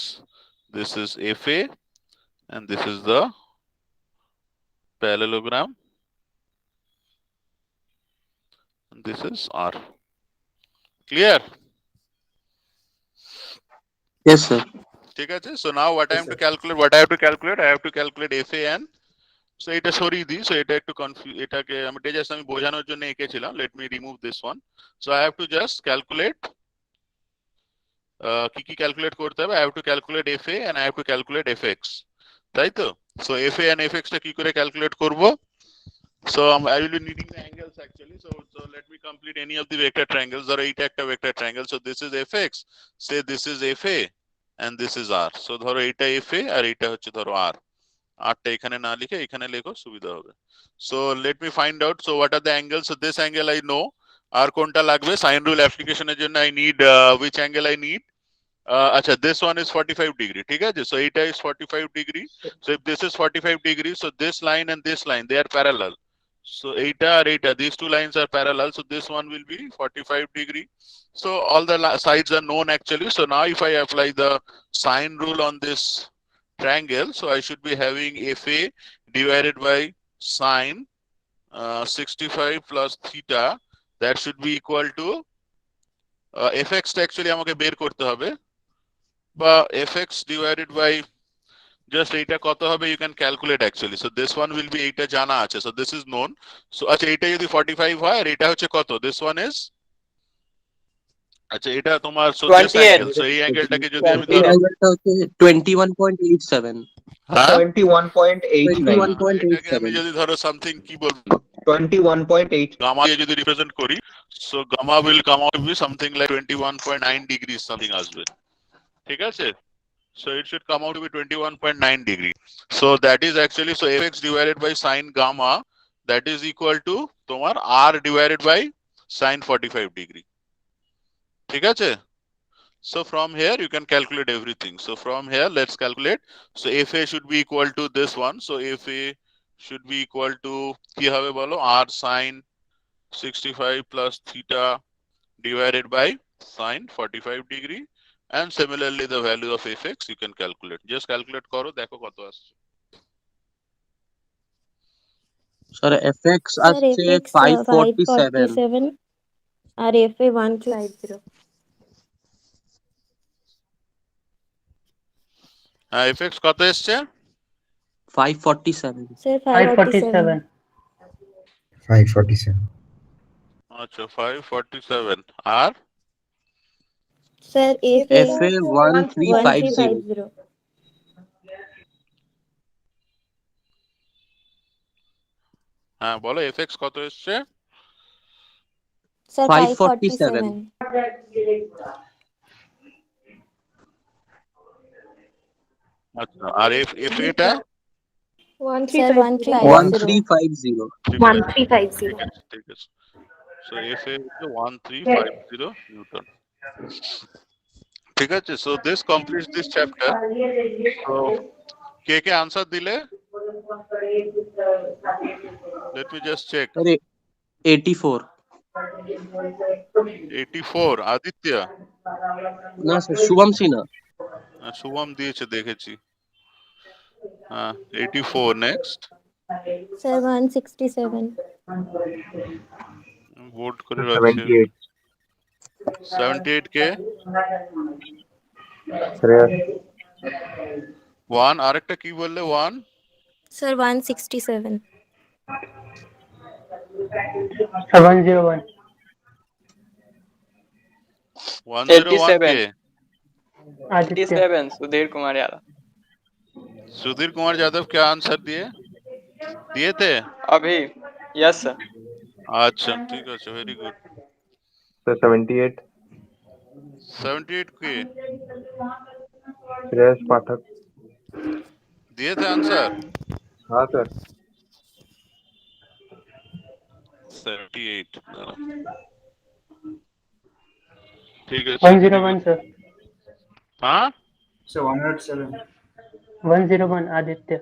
Speaker 1: this is fa, and this is the parallelogram, and this is r. Clear?
Speaker 9: Yes, sir.
Speaker 1: ঠিক আছে? So now what I have to calculate, I have to calculate fa and so এটা সরিয়ে দিই, so এটা একটু এটাকে আমি just আমি বোঝানোর জন্য এঁকেছিলাম. Let me remove this one. So I have to just calculate কি কি ক্যালকুলেট করতে হবে? I have to calculate fa and I have to calculate fx, তাই তো? So fa and fx টা কি করে ক্যালকুলেট করব? So I will be needing the angles actually. So let me complete any of the vector triangles. ধরো এইটা একটা vector triangle. So this is fx, say this is fa and this is r. So ধরো এইটা fa আর এইটা হচ্ছে ধরো r. r টা এখানে না লিখে এখানে লেখো, সুবিধা হবে. So let me find out. So what are the angles? So this angle I know. আর কোনটা লাগবে? Sine rule application এর জন্য I need which angle I need? আচ্ছা, this one is 45 degree, ঠিক আছে? So এটা is 45 degree. So if this is 45 degree, so this line and this line, they are parallel. So eta or eta, these two lines are parallel. So this one will be 45 degree. So all the sides are known actually. So now if I apply the sine rule on this triangle, so I should be having fa divided by sine 65 plus theta. That should be equal to fx টা actually আমাকে বের করতে হবে, বা fx divided by just এইটা কত হবে, you can calculate actually. So this one will be এইটা জানা আছে, so this is known. So আচ্ছা, এইটা যদি 45 হয় আর এটা হচ্ছে কত, this one is আচ্ছা এটা তোমার so this angle, so এই অ্যাঙ্গেলটাকে যদি আমি
Speaker 9: এই
Speaker 1: ধরো
Speaker 9: অ্যাঙ্গেলটা হচ্ছে 21.87
Speaker 1: হ্যাঁ
Speaker 4: 21.89
Speaker 1: এটাকে আমি যদি ধরো সামথিং কি বলবো
Speaker 4: 21.8
Speaker 1: গামা দিয়ে যদি রিপ্রেজেন্ট করি, so gamma will come out to be something like 21.9 degrees something আসবে, ঠিক আছে? So it should come out to be 21.9 degree. So that is actually, so fx divided by sine gamma, that is equal to তোমার r divided by sine 45 degree. ঠিক আছে? So from here you can calculate everything. So from here let's calculate. So fa should be equal to this one. So fa should be equal to কি হবে বলো, r sine 65 plus theta divided by sine 45 degree. And similarly the value of fx you can calculate. Just calculate করো, দেখো কত আসছে.
Speaker 9: Sir fx আসছে 547
Speaker 3: আর fa 150.
Speaker 1: হ্যাঁ, fx কত এসছে?
Speaker 9: 547
Speaker 3: Sir
Speaker 8: 547.
Speaker 2: 547.
Speaker 1: আচ্ছা 547 আর
Speaker 3: Sir
Speaker 9: fa 1350
Speaker 3: 1350.
Speaker 1: হ্যাঁ বলো fx কত এসছে?
Speaker 3: Sir
Speaker 9: 547.
Speaker 3: 547.
Speaker 1: আচ্ছা আর fa টা
Speaker 3: 1350.
Speaker 9: 1350
Speaker 3: 1350.
Speaker 1: ঠিক আছে। So fa is 1350 Newton. ঠিক আছে? So this completes this chapter. So K K answer দিলে? Let me just check.
Speaker 9: আরে 84
Speaker 1: 84 আদিত্য,
Speaker 9: না স্যার শুভম সিনহা
Speaker 1: শুভম দিয়েছে দেখেছি। হ্যাঁ 84 নেক্সট
Speaker 3: Sir 167.
Speaker 1: ভোট করে রাখছি। 78 কে 1 আরেকটা কি বললে 1
Speaker 3: Sir 167.
Speaker 8: 101.
Speaker 1: 101 কে
Speaker 8: Aditya.
Speaker 10: 87 सुधीर कुमार यादव।
Speaker 1: सुधीर कुमार यादव क्या आंसर दिए थे
Speaker 10: अभी यस सर।
Speaker 1: अच्छा ठीक है, very good.
Speaker 2: So 78.
Speaker 1: 78K
Speaker 2: Shreyas Pathak.
Speaker 1: दिए थे आंसर।
Speaker 2: हाँ सर।
Speaker 1: 78 ठीक है
Speaker 8: 101 sir.
Speaker 1: हाँ
Speaker 8: 101 आदित्य.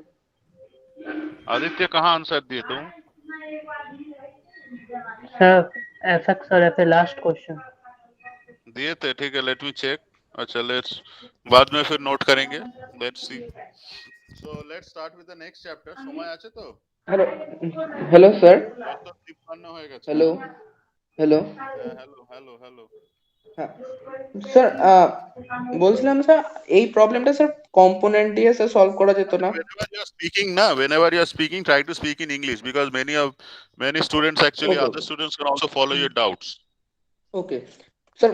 Speaker 1: आदित्य कहाँ आंसर दिए तुम?
Speaker 8: Sir, FX और FA last question.
Speaker 1: दिए थे ठीक है लेट मी चेक। अच्छा लेट्स बाद में फिर नोट करेंगे। Let's see. So let's start with the next chapter. সময় আছে তো?
Speaker 11: হ্যালো হ্যালো স্যার
Speaker 1: যত 53 হয়ে গেছে।
Speaker 11: হ্যালো হ্যালো
Speaker 1: হ্যাঁ হ্যালো হ্যালো হ্যালো।
Speaker 11: হ্যাঁ স্যার বলছিলাম স্যার এই প্রবলেমটা স্যার কম্পোনেন্ট দিয়ে স্যার সলভ করা যেত না?
Speaker 1: Whenever you are speaking, try to speak in English because many students actually,
Speaker 11: Okay.
Speaker 1: other students can also follow your doubts.
Speaker 11: Okay. Sir,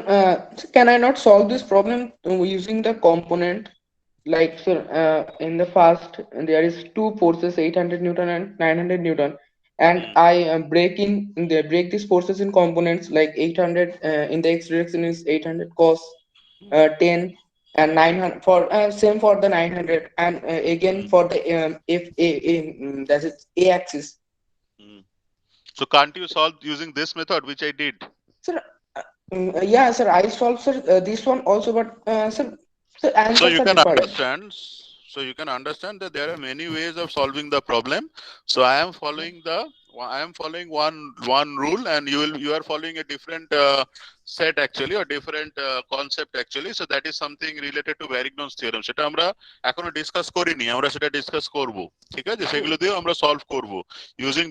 Speaker 11: can I not solve this problem using the component? Like, sir, in the first, there is two forces, 800 Newton and 900 Newton. And I break these forces in components like 800 in the x direction is 800 cos 10 and 900 for same for the 900 and again for the if that is a axis.
Speaker 1: So can't you solve using this method which I did?
Speaker 11: Sir, yeah, sir, I solved sir this one also, but sir,
Speaker 1: So
Speaker 11: answers
Speaker 1: you
Speaker 11: are
Speaker 1: can
Speaker 11: different.
Speaker 1: understand. So you can understand that there are many ways of solving the problem. So I am following one rule, and you are following a different set actually, or different concept actually. So that is something related to Varignon's theorem. সেটা আমরা এখনো discuss করিনি, আমরা সেটা discuss করব। ঠিক আছে, সেগুলো দিয়ে আমরা সলভ করব। Using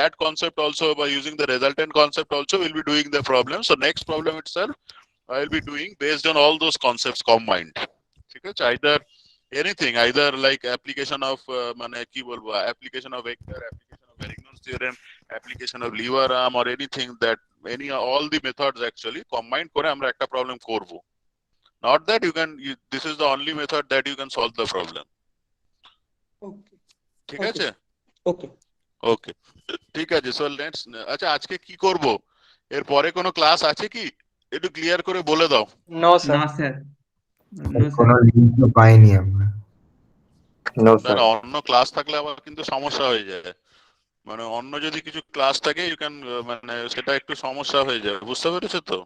Speaker 1: that concept also, by using the resultant concept also, we'll be doing the problem. So next problem itself I will be doing based on all those concepts combined. ঠিক আছে, either like application of মানে কি বলবো, application of vector, application of Varignon's theorem, application of lever arm, or anything that all the methods actually combined করে আমরা একটা problem করব। Not that this is the only method that you can solve the problem.
Speaker 11: Okay.
Speaker 1: ঠিক আছে?
Speaker 11: Okay.
Speaker 1: ওকে ঠিক আছে। So let's, আচ্ছা আজকে কি করব? এর পরে কোনো ক্লাস আছে কি? একটু ক্লিয়ার করে বলে দাও।
Speaker 10: No, sir.
Speaker 7: না স্যার
Speaker 2: কোনো লিঙ্ক তো পাইনি আমরা। নো
Speaker 1: না
Speaker 2: স্যার।
Speaker 1: না, অন্য ক্লাস থাকলে আবার কিন্তু সমস্যা হয়ে যায়। মানে অন্য যদি কিছু ক্লাস থাকে ইউ ক্যান, মানে সেটা একটু সমস্যা হয়ে যায়, বুঝতে পেরেছো তো?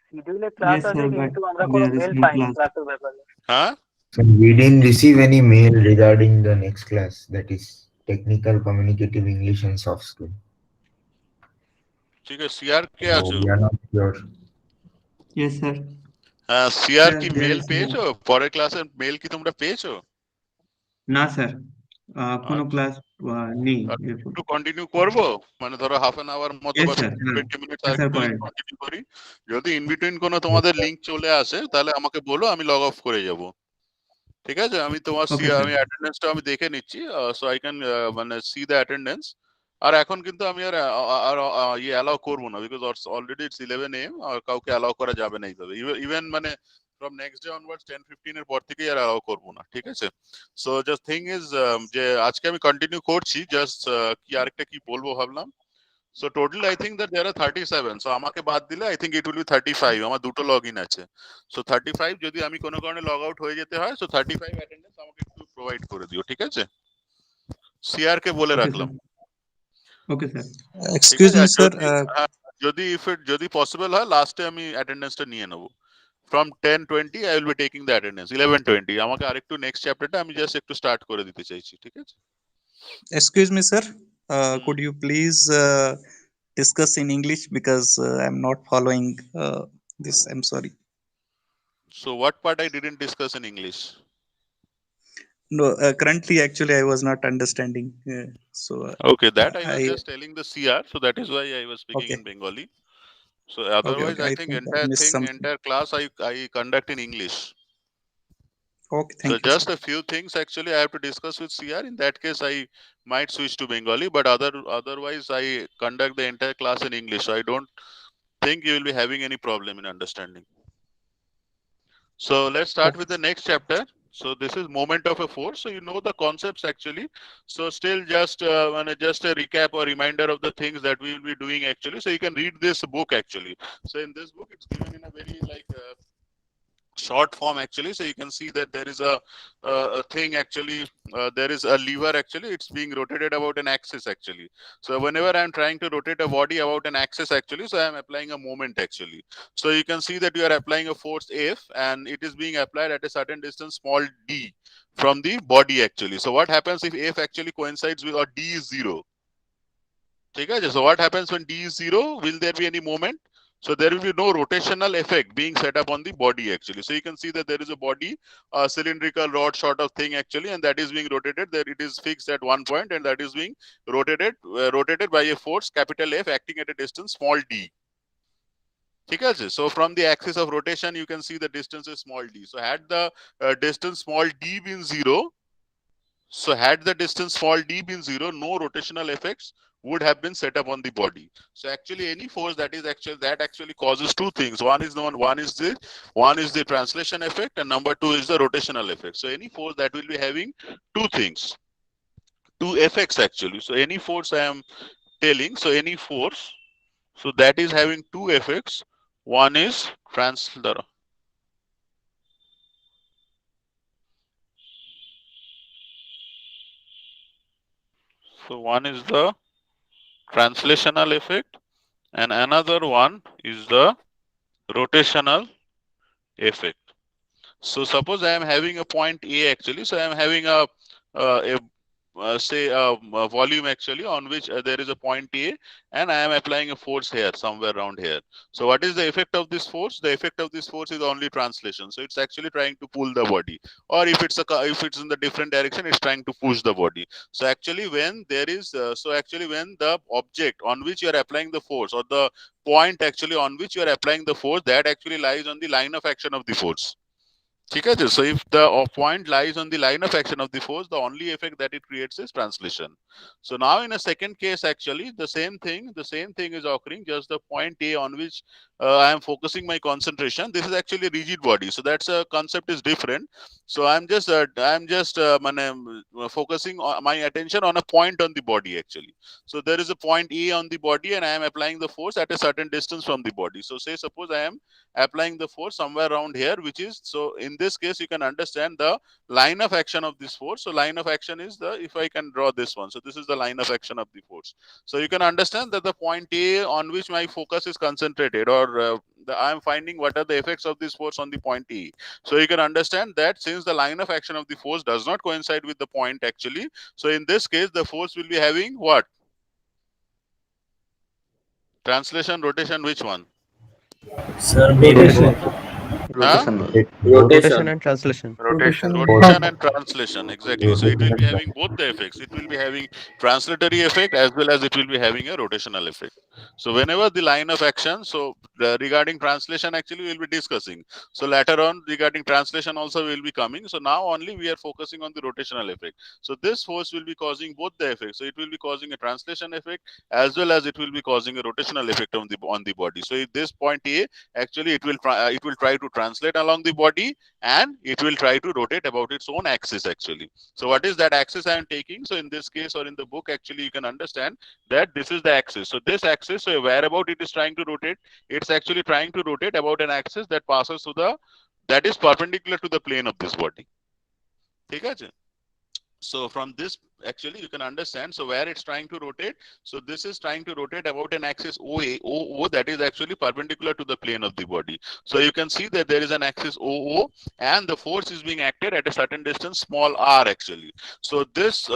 Speaker 8: শিডিউলে ক্লাস আছে কিন্তু আমরা কোনো মেল পাইনি ক্লাসের ব্যাপারে।
Speaker 1: হ্যাঁ
Speaker 2: So we didn't receive any mail regarding the next class, that is Technical Communicative English and Soft Skill.
Speaker 1: ঠিক আছে, সিআর কে
Speaker 2: So
Speaker 1: আছো?
Speaker 2: we are not sure.
Speaker 7: Yes sir
Speaker 1: হ্যাঁ সিআর
Speaker 7: Sir,
Speaker 1: কি
Speaker 7: there
Speaker 1: মেল
Speaker 7: is
Speaker 1: পেয়েছো? পরের ক্লাসের mail কি তোমরা পেয়েছো?
Speaker 7: না স্যার কোনো ক্লাস নেই এরপর।
Speaker 1: একটু কন্টিনিউ করবো, মানে ধরো হাফ অ্যান আওয়ার মতো
Speaker 7: Yes,
Speaker 1: বা
Speaker 7: sir.
Speaker 1: 20 মিনিটস
Speaker 7: Yes,
Speaker 1: আর
Speaker 7: sir,
Speaker 1: একটু
Speaker 7: করেন।
Speaker 1: কন্টিনিউ করি। যদি ইন বিটুইন কোনো তোমাদের লিংক চলে আসে তাহলে আমাকে বলো, আমি লগ অফ করে যাব। ঠিক আছে, আমি তোমার
Speaker 7: Okay, sir.
Speaker 1: আমি অ্যাটেন্ডেন্সটা আমি দেখে নিচ্ছি, সো আই ক্যান মানে সি দ্য অ্যাটেন্ডেন্স। আর এখন কিন্তু আমি আর ইয়ে অ্যালাউ করবো না, বিকজ অলরেডি ইটস 11 AM, আর কাউকে অ্যালাউ করা যাবে না এইভাবে। ইভেন মানে ফ্রম নেক্সট ডে অনওয়ার্ডস 10-15 এর পর থেকেই আর অ্যালাউ করবো না। ঠিক আছে, সো জাস্ট থিং ইজ যে আজকে আমি কন্টিনিউ করছি, জাস্ট কি আরেকটা কি বলবো ভাবলাম। So total I think that there are 37, so আমাকে বাদ দিলে I think it will be 35। আমার দুটো লগ ইন আছে, সো 35 যদি আমি কোনো কারণে লগ আউট হয়ে যেতে হয়, সো 35 অ্যাটেন্ডেন্স আমাকে একটু প্রোভাইড করে দিও। ঠিক আছে, সিআর কে বলে রাখলাম।
Speaker 7: Okay sir
Speaker 1: excuse me sir, যদি পসিবল হয় লাস্টে আমি অ্যাটেন্ডেন্সটা নিয়ে নেব। From 10:20 I will be taking the attendance. 11:20 আমাকে আরেকটু নেক্সট চ্যাপ্টারটা আমি জাস্ট একটু স্টার্ট করে দিতে চাইছি। ঠিক আছে?
Speaker 12: Excuse me, sir. Could you please discuss in English because I'm not following this. I'm sorry.
Speaker 1: So what part I didn't discuss in English?
Speaker 12: No, currently, actually, I was not understanding. So
Speaker 1: Okay, that I was just telling the CR, so that is why I was speaking
Speaker 12: Okay.
Speaker 1: in Bengali. So otherwise,
Speaker 12: okay.
Speaker 1: I
Speaker 12: I
Speaker 1: think
Speaker 12: think I missed something.
Speaker 1: entire class I conduct in English.
Speaker 12: Okay,
Speaker 1: So
Speaker 12: thank you.
Speaker 1: just
Speaker 12: sir.
Speaker 1: a few things actually I have to discuss with CR. In that case, I might switch to Bengali, but otherwise I conduct the entire class in English. So I don't think you will be having any problem in understanding. So let's start with the next chapter. So this is moment of a force. So you know the concepts actually. So still just just a recap or reminder of the things that we will be doing actually. So you can read this book actually. So in this book, it's given in a very like short form actually. So you can see that there is a thing actually. There is a lever actually. It's being rotated about an axis actually. So whenever I'm trying to rotate a body about an axis actually, so I'm applying a moment actually. So you can see that you are applying a force F, and it is being applied at a certain distance small d from the body actually. So what happens if F actually coincides with, or d is 0? Okay, so what happens when d is 0? Will there be any moment? So there will be no rotational effect being set up on the body actually. So you can see that there is a body, a cylindrical rod sort of thing actually, and that is being rotated. There it is fixed at one point, and that is being rotated by a force capital F acting at a distance small d. Okay, so from the axis of rotation, you can see the distance is small d. So had the distance small d been 0, so had the distance small d been 0, no rotational effects would have been set up on the body. So actually any force that actually causes two things. One is the translation effect, and number 2 is the rotational effect. So any force that will be having two things, two effects actually. So any force I am telling, so any force, so that is having two effects. One is so one is the translational effect, and another one is the rotational effect. So suppose I am having a point A actually. So I am having say a volume actually on which there is a point A, and I am applying a force here somewhere around here. So what is the effect of this force? The effect of this force is only translation. So it's actually trying to pull the body, or if it's in the different direction, it's trying to push the body. So actually when there is when the object on which you are applying the force, or the point actually on which you are applying the force, that actually lies on the line of action of the force. Okay, so if the point lies on the line of action of the force, the only effect that it creates is translation. So now in a second case, actually the same thing is occurring, just the point A on which I am focusing my concentration. This is actually a rigid body, so that's a concept is different. So I'm just focusing my attention on a point on the body actually. So there is a point A on the body, and I am applying the force at a certain distance from the body. So say suppose I am applying the force somewhere around here, which is, so in this case you can understand the line of action of this force. So line of action is if I can draw this one, so this is the line of action of the force. So you can understand that the point A on which my focus is concentrated, or I am finding what are the effects of this force on the point A. So you can understand that since the line of action of the force does not coincide with the point actually, so in this case the force will be having what? Translation, rotation, which one?
Speaker 9: Rotation and translation.
Speaker 1: Rotation and translation, exactly. So it will be having both the effects. It will be having translatory effect as well as it will be having a rotational effect. So whenever the line of action, so regarding translation actually we will be discussing. So later on regarding translation also will be coming. So now only we are focusing on the rotational effect. So this force will be causing both the effects. So it will be causing a translation effect as well as it will be causing a rotational effect on the body. So at this point A, actually it will try to translate along the body, and it will try to rotate about its own axis actually. So what is that axis I am taking? So in this case, or in the book actually, you can understand that this is the axis. So this axis, so where about it is trying to rotate, it's actually trying to rotate about an axis that passes to that is perpendicular to the plane of this body. Okay? So from this actually you can understand, so where it's trying to rotate, so this is trying to rotate about an axis OO that is actually perpendicular to the plane of the body. So you can see that there is an axis OO, and the force is being acted at a certain distance small r actually. So this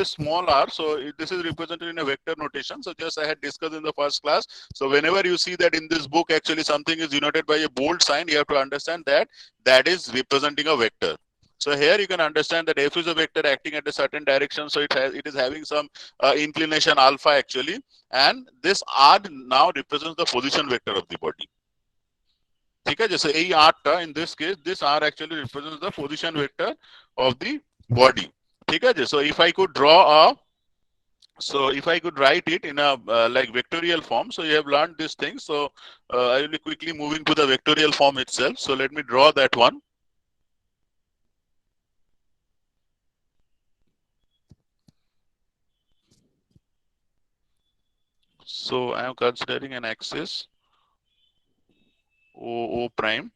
Speaker 1: small r, so this is represented in a vector notation. So just I had discussed in the first class. So whenever you see that in this book actually something is denoted by a bold sign, you have to understand that that is representing a vector. So here you can understand that F is a vector acting at a certain direction. So it is having some inclination alpha actually. And this R now represents the position vector of the body. Okay, so A R, in this case, this R actually represents the position vector of the body. Okay, so if I could draw if I could write it in a like vectorial form, so you have learned this thing. So I will be quickly moving to the vectorial form itself. So let me draw that one. So I am considering an axis OO prime,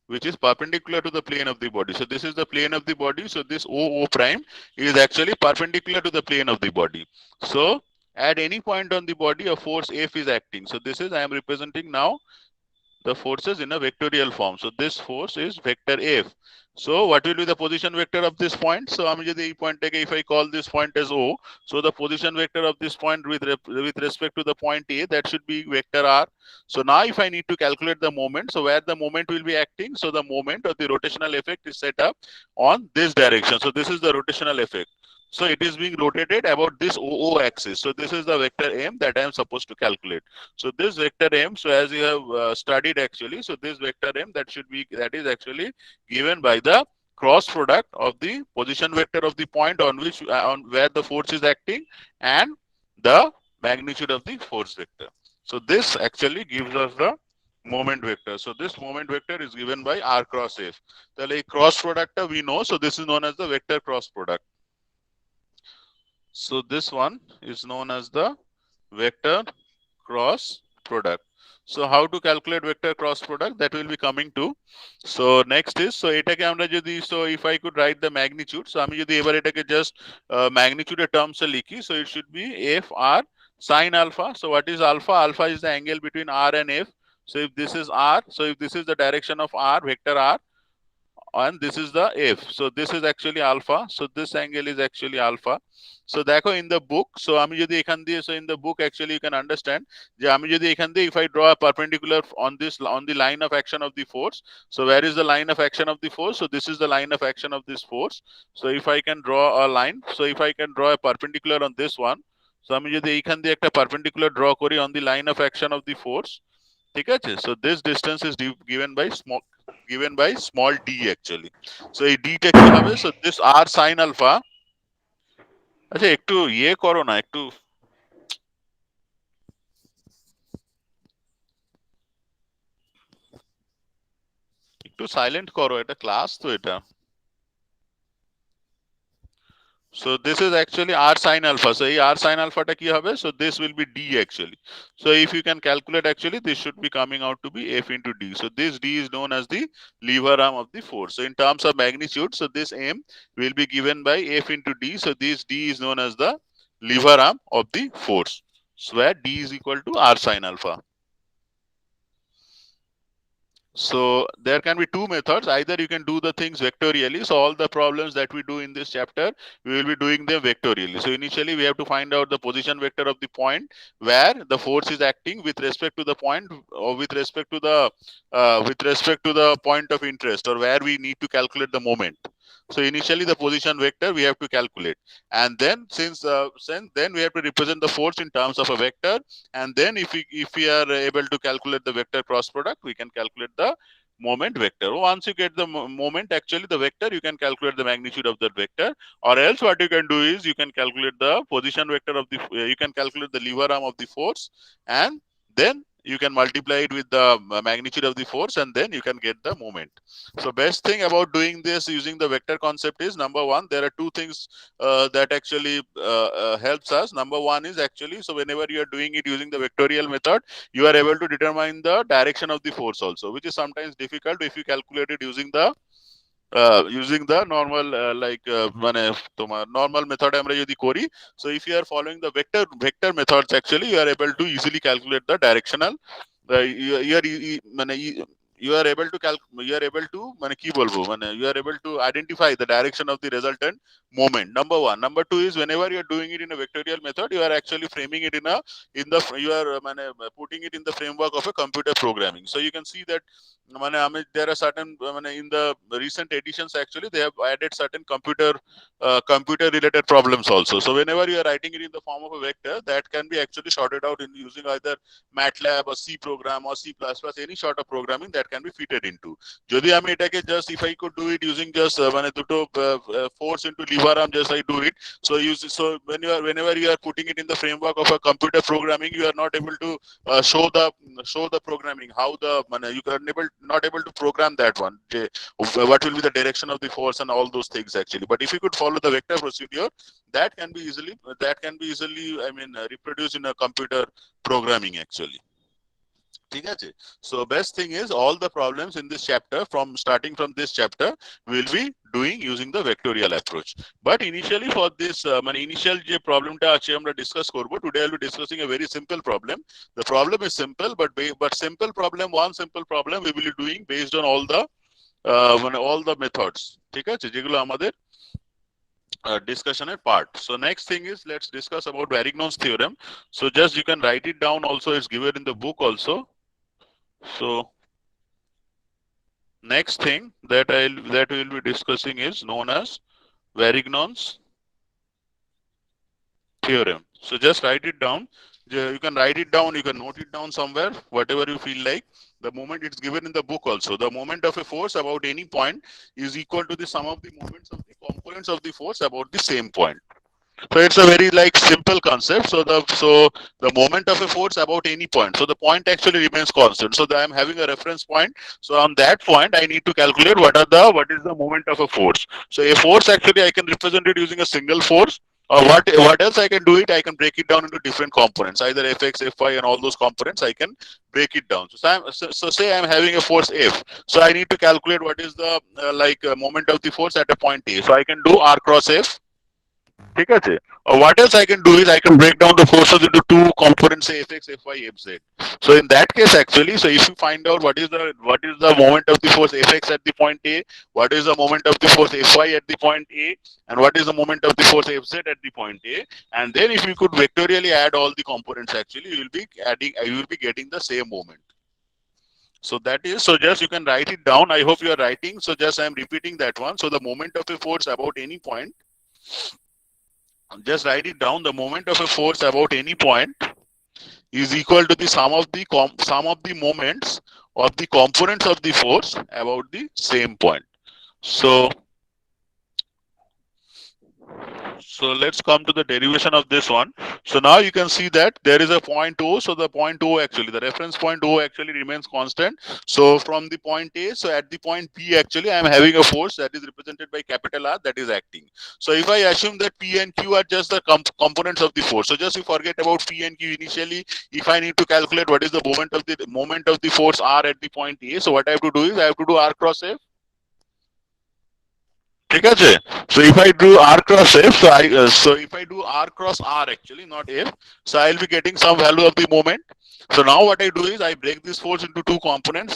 Speaker 1: which is perpendicular to the plane of the body. So this is the plane of the body. So this OO prime is actually perpendicular to the plane of the body. So at any point on the body, a force F is acting. So this is, I am representing now the forces in a vectorial form. So this force is vector F. So what will be the position vector of this point? So if I call this point as O, so the position vector of this point with respect to the point A, that should be vector R. So now if I need to calculate the moment, so where the moment will be acting, so the moment or the rotational effect is set up on this direction. So this is the rotational effect. So it is being rotated about this OO axis. So this is the vector M that I am supposed to calculate. So this vector M, so as you have studied actually, so this vector M that is actually given by the cross product of the position vector of the point on where the force is acting and the magnitude of the force vector. So this actually gives us the moment vector. So this moment vector is given by R cross F. The cross product we know, so this is known as the vector cross product. So this one is known as the vector cross product. So how to calculate vector cross product, that will be coming to. So next is, so etake amra jodi, so if I could write the magnitude, so ami jodi ebar etake just magnitude terms e likhi, so it should be F R sin alpha. So what is alpha? Alpha is the angle between R and F. So if this is R, so if this is the direction of R, vector R, and this is the F. So this is actually alpha. So this angle is actually alpha. So dekho in the book, so ami jodi ekhan diye, so in the book actually you can understand je ami jodi ekhan diye, if I draw a perpendicular on the line of action of the force, so where is the line of action of the force? So this is the line of action of this force. So if I can draw a line, so if I can draw a perpendicular on this one, so ami jodi ekhan diye ekta perpendicular draw kori on the line of action of the force, ঠিক আছে? So this distance is given by small d actually. So এই d টা কি হবে? So this r sin alpha, আচ্ছা একটু ইয়ে করো না, একটু সাইলেন্ট করো, এটা ক্লাস তো এটা। So this is actually r sin alpha. So এই r sin alpha টা কি হবে? So this will be d actually. So if you can calculate actually, this should be coming out to be F into d. So this d is known as the lever arm of the force. So in terms of magnitude, so this M will be given by F into d. So this d is known as the lever arm of the force. So where d is equal to r sin alpha. So there can be two methods. Either you can do the things vectorially. So all the problems that we do in this chapter, we will be doing them vectorially. So initially we have to find out the position vector of the point where the force is acting with respect to the point, or with respect to the point of interest, or where we need to calculate the moment. So initially the position vector we have to calculate, and then since then we have to represent the force in terms of a vector, and then if we are able to calculate the vector cross product, we can calculate the moment vector. Once you get the moment, actually the vector, you can calculate the magnitude of that vector, or else what you can do is you can calculate the position vector of the you can calculate the lever arm of the force, and then you can multiply it with the magnitude of the force, and then you can get the moment. So best thing about doing this using the vector concept is, number one, there are two things that actually helps us. Number one is actually, so whenever you are doing it using the vectorial method, you are able to determine the direction of the force also, which is sometimes difficult if you calculate it using the normal মানে তোমার normal method আমরা যদি করি। So if you are following the vector methods, actually you are able to easily calculate the directional you are able to মানে কি বলবো, মানে you are able to identify the direction of the resultant moment. Number one. Number two is, whenever you are doing it in a vectorial method, you are actually framing it putting it in the framework of a computer programming. So you can see that there are certain in the recent editions actually they have added certain computer related problems also. So whenever you are writing it in the form of a vector, that can be actually sorted out in using either MATLAB or C program or C++, any sort of programming that can be fitted into. যদি আমি এটাকে just if I could do it using just মানে দুটো force into lever arm, just I do it. So whenever you are putting it in the framework of a computer programming, you are not able to show the programming how the you are not able to program that one. What will be the direction of the force and all those things actually. But if you could follow the vector procedure, that can be easily reproduced in a computer programming actually. So best thing is all the problems in this chapter starting from this chapter will be doing using the vectorial approach. But initially for this initial problem ta ache amra discuss korbo. Today I'll be discussing a very simple problem. The problem is simple, but one simple problem we will be doing based on all the methods. ঠিক আছে, যেগুলো আমাদের discussion part. So next thing is let's discuss about Varignon's theorem. So just you can write it down also, it's given in the book also. So next thing that we'll be discussing is known as Varignon's theorem. So just write it down. You can write it down, you can note it down somewhere, whatever you feel like. The moment it's given in the book also. The moment of a force about any point is equal to the sum of the moments of the components of the force about the same point. So it's a very simple concept. So the moment of a force about any point. So the point actually remains constant. So I'm having a reference point. So on that point, I need to calculate what is the moment of a force. So a force actually I can represent it using a single force. Or what else I can do it? I can break it down into different components, either fx, fy, and all those components. I can break it down. So say I'm having a force F. So I need to calculate what is the moment of the force at a point A. So I can do R cross F. ঠিক আছে, or what else I can do is I can break down the forces into two components, say fx, fy, fz. So in that case actually, so if you find out what is the moment of the force fx at the point A, what is the moment of the force fy at the point A, and what is the moment of the force fz at the point A, and then if you could vectorially add all the components actually, you will be getting the same moment. So that is, so just you can write it down. I hope you are writing. So just I am repeating that one. So the moment of a force about any point, just write it down. The moment of a force about any point is equal to the sum of the moments of the components of the force about the same point. So let's come to the derivation of this one. So now you can see that there is a point O. So the point O actually, the reference point O actually remains constant. So from the point A, so at the point P actually, I am having a force that is represented by capital R that is acting. So if I assume that P and Q are just the components of the force. So just you forget about P and Q initially. If I need to calculate what is the moment of the force R at the point A, so what I have to do is I have to do R cross F. ঠিক আছে, so if I do R cross F, so if I do R cross R actually, not F, so I'll be getting some value of the moment. So now what I do is I break this force into two components,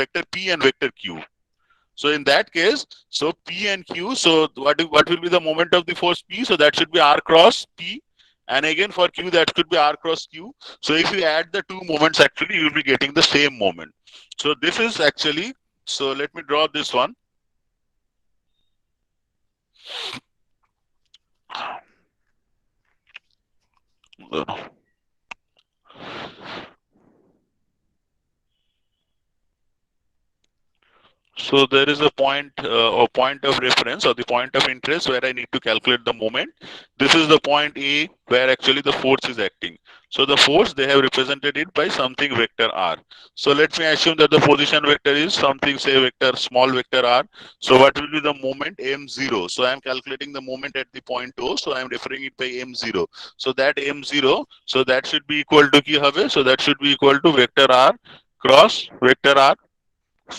Speaker 1: vector P and vector Q. So in that case, so P and Q, so what will be the moment of the force P? So that should be R cross P, and again for Q that should be R cross Q. So if you add the two moments actually, you will be getting the same moment. So this is actually, so let me draw this one. So there is a point or point of reference or the point of interest where I need to calculate the moment. This is the point A where actually the force is acting. So the force, they have represented it by something vector R. So let me assume that the position vector is something, say vector, small vector R. So what will be the moment? M0. So I am calculating the moment at the point O. So I am referring it by M0. So that M0, so that should be equal to ki habe? So that should be equal to vector R cross vector R.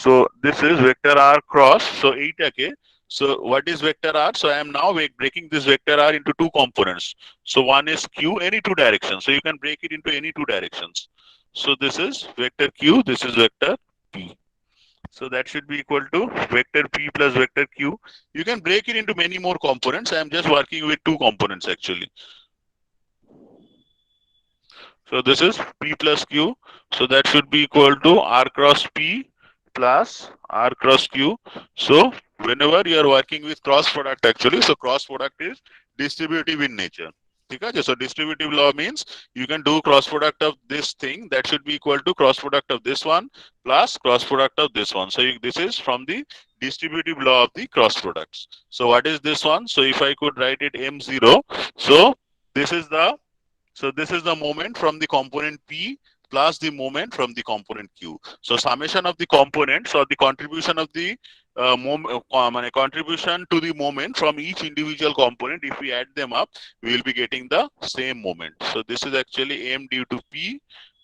Speaker 1: So this is vector R cross, so 8 So what is vector R? So I am now breaking this vector R into two components. So one is Q, any two directions. So you can break it into any two directions. So this is vector Q, this is vector P. So that should be equal to vector P plus vector Q. You can break it into many more components. I am just working with two components actually. So this is P plus Q. So that should be equal to R cross P plus R cross Q. So whenever you are working with cross product actually, so cross product is distributive in nature. ठीक है, so distributive law means you can do cross product of this thing that should be equal to cross product of this one plus cross product of this one. So this is from the distributive law of the cross products. So what is this one? So if I could write it M0, so this is the moment from the component P plus the moment from the component Q. So summation of the components or the contribution of the contribution to the moment from each individual component, if we add them up, we will be getting the same moment. So this is actually M due to P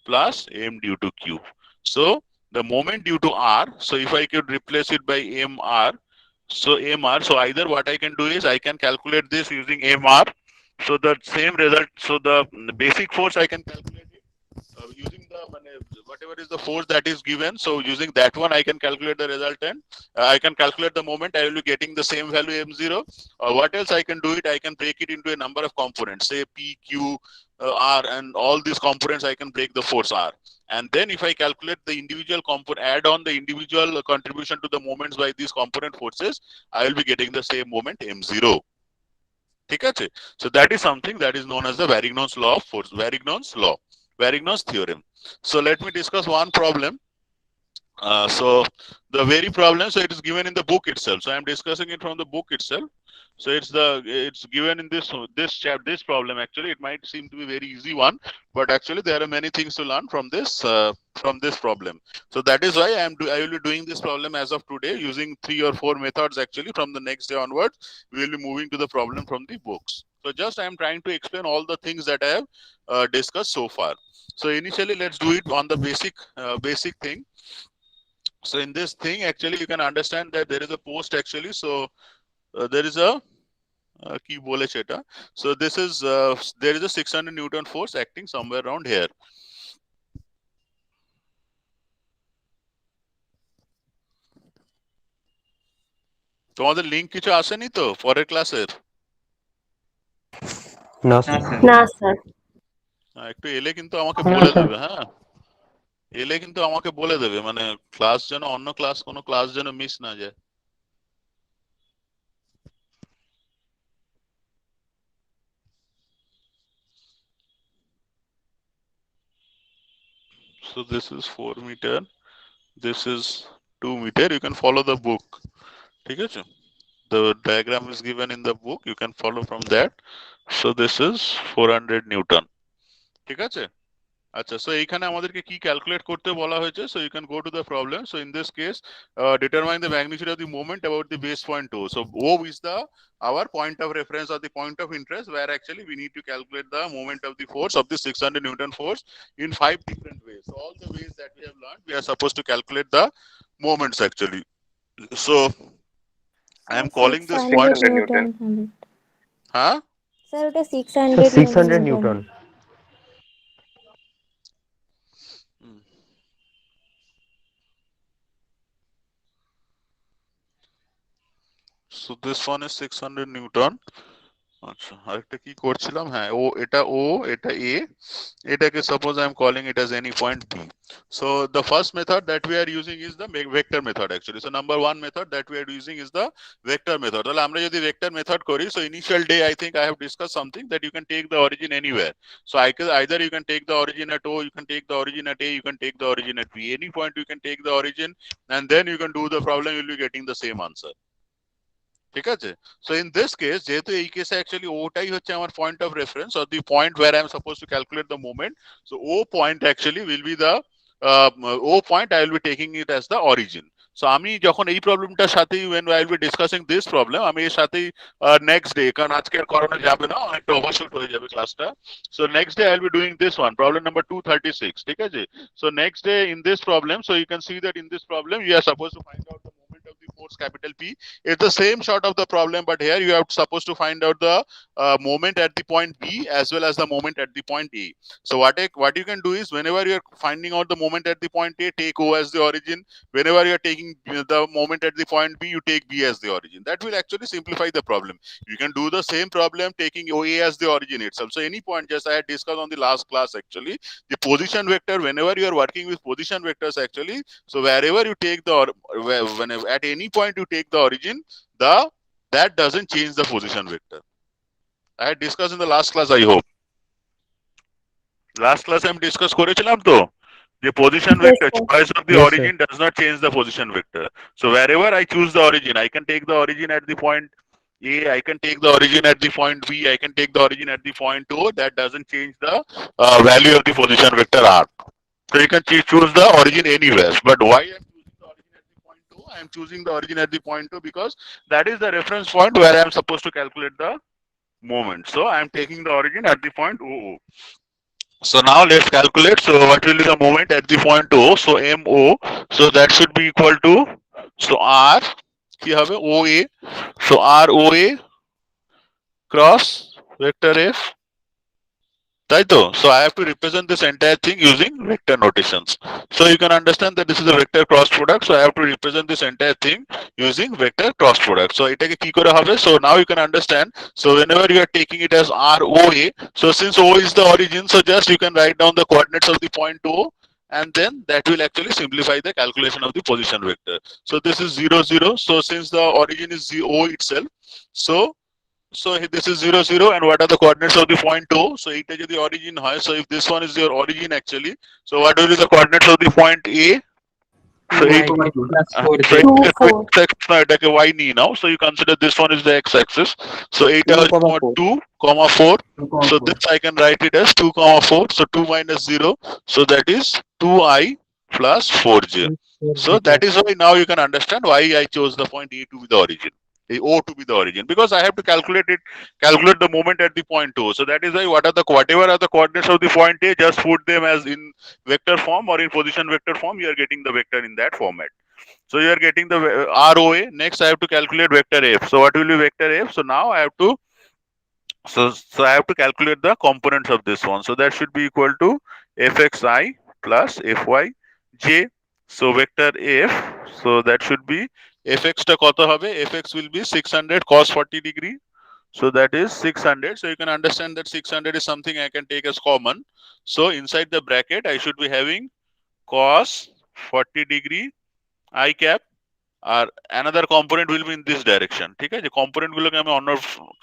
Speaker 1: plus M due to Q. So the moment due to R, so if I could replace it by MR, so MR, so either what I can do is I can calculate this using MR. So the same result, so the basic force I can calculate it using the whatever is the force that is given. So using that one, I can calculate the resultant. I can calculate the moment. I will be getting the same value M0. What else I can do it? I can break it into a number of components, say P, Q, R, and all these components. I can break the force R. And then if I calculate the individual component, add on the individual contribution to the moments by these component forces, I will be getting the same moment M0. Okay? So that is something that is known as the Varignon's law of force, Varignon's law, Varignon's theorem. So let me discuss one problem. So the very problem, so it is given in the book itself. So I am discussing it from the book itself. So it's given in this problem. Actually, it might seem to be a very easy one, but actually there are many things to learn from this problem. So that is why I will be doing this problem as of today using 3 or 4 methods. Actually, from the next day onwards, we will be moving to the problem from the books. So just I am trying to explain all the things that I have discussed so far. So initially, let's do it on the basic thing. So in this thing, actually, you can understand that there is a post actually. So there is a key bole cheta. So this is there is a 600 Newton force acting somewhere around here. তোমাদের link কিছু আসেনি তো পরের ক্লাসের?
Speaker 4: না
Speaker 3: sir.
Speaker 1: একটু এলে কিন্তু আমাকে বলে দেবে, হ্যাঁ এলে কিন্তু আমাকে বলে দেবে, মানে ক্লাস যেন অন্য ক্লাস কোনো ক্লাস যেন মিস না যায়। So this is 4 meter, this is 2 meter. You can follow the book. ঠিক আছে? The diagram is given in the book. You can follow from that. So this is 400 Newton. ঠিক আছে? আচ্ছা, so এইখানে আমাদেরকে কি ক্যালকুলেট করতে বলা হয়েছে? So you can go to the problem. So in this case, determine the magnitude of the moment about the base point O. So O is our point of reference or the point of interest, where actually we need to calculate the moment of the force of the 600 Newton force in 5 different ways. So all the ways that we have learned, we are supposed to calculate the moments actually. So I am calling this point. Huh?
Speaker 3: Sir, it is 600
Speaker 4: Newton.
Speaker 1: So this one is 600 Newton. আচ্ছা, আরেকটা কি করছিলাম, হ্যাঁ এটা A, এটাকে suppose I am calling it as any point B. So the first method that we are using is the vector method actually. So number 1 method that we are using is the vector method. তাহলে আমরা যদি vector method করি, so initial day I think I have discussed something that you can take the origin anywhere. So either you can take the origin at O, you can take the origin at A, you can take the origin at B. Any point you can take the origin and then you can do the problem, you will be getting the same answer. ঠিক আছে? So in this case, যেহেতু এই কেসে actually ওটাই হচ্ছে আমার point of reference or the point where I am supposed to calculate the moment. So O point actually will be the O point, I will be taking it as the origin. So আমি যখন এই প্রবলেমটার সাথেই when I will be discussing this problem, আমি এর সাথেই next day, কারণ আজকে আর করানো যাবে না, অনেকটা ওভারশুট হয়ে যাবে ক্লাসটা। So next day I will be doing this one, problem number 236, ঠিক আছে? So next day in this problem, so you can see that in this problem you are supposed to find out the moment of the force capital P. It's the same sort of the problem, but here you are supposed to find out the moment at the point B as well as the moment at the point A. So what you can do is whenever you are finding out the moment at the point A, take O as the origin. Whenever you are taking the moment at the point B, you take B as the origin. That will actually simplify the problem. You can do the same problem taking OA as the origin itself. So any point, just I had discussed on the last class actually, the position vector, whenever you are working with position vectors actually, so wherever you take whenever at any point you take the origin, that doesn't change the position vector. I had discussed in the last class, I hope. Last class আমি discuss করেছিলাম তো যে position
Speaker 3: Yes,
Speaker 1: vector
Speaker 3: sir.
Speaker 1: choice of the
Speaker 5: Yes, sir.
Speaker 1: origin does not change the position vector. So wherever I choose the origin, I can take the origin at the point A, I can take the origin at the point B, I can take the origin at the point O. That doesn't change the value of the position vector R. So you can choose the origin anywhere. But why I'm choosing the origin at the point O? I am choosing the origin at the point O because that is the reference point where I am supposed to calculate the moment. So I am taking the origin at the point OO. So now let's calculate. So what will be the moment at the point O? So MO. So that should be equal to, so R কি হবে OA. So ROA cross vector F. Taito. So I have to represent this entire thing using vector notations. So you can understand that this is a vector cross product. So I have to represent this entire thing using vector cross product. So এটাকে কি করে হবে? So now you can understand. So whenever you are taking it as ROA, so since O is the origin, so just you can write down the coordinates of the point O, and then that will actually simplify the calculation of the position vector. So this is 0, 0. So since the origin is O itself, so this is 0, 0, and what are the coordinates of the point O? So এটা যদি origin হয়, so if this one is your origin actually, so what will be the coordinates of the point A? So
Speaker 9: y plus 4z.
Speaker 1: এটাকে y নিয়ে নাও. So you consider this one is the x-axis. So এটা হচ্ছে 2, 4. So this I can write it as 2, 4. So 2 minus 0. So that is 2i plus 4j. So that is why now you can understand why I chose the point A to be the origin. O to be the origin, because I have to calculate the moment at the point O. So that is why whatever are the coordinates of the point A, just put them as in vector form or in position vector form. You are getting the vector in that format. So you are getting the ROA. Next, I have to calculate vector F. So what will be vector F? So now I have to I have to calculate the components of this one. So that should be equal to fxi plus fyj. So vector F. So that should be fx টা কত হবে? Fx will be 600 cos 40 degree. So that is 600. So you can understand that 600 is something I can take as common. So inside the bracket, I should be having cos 40 degree I cap. R another component will be in this direction. ঠিক আছে, component গুলোকে আমি অন্য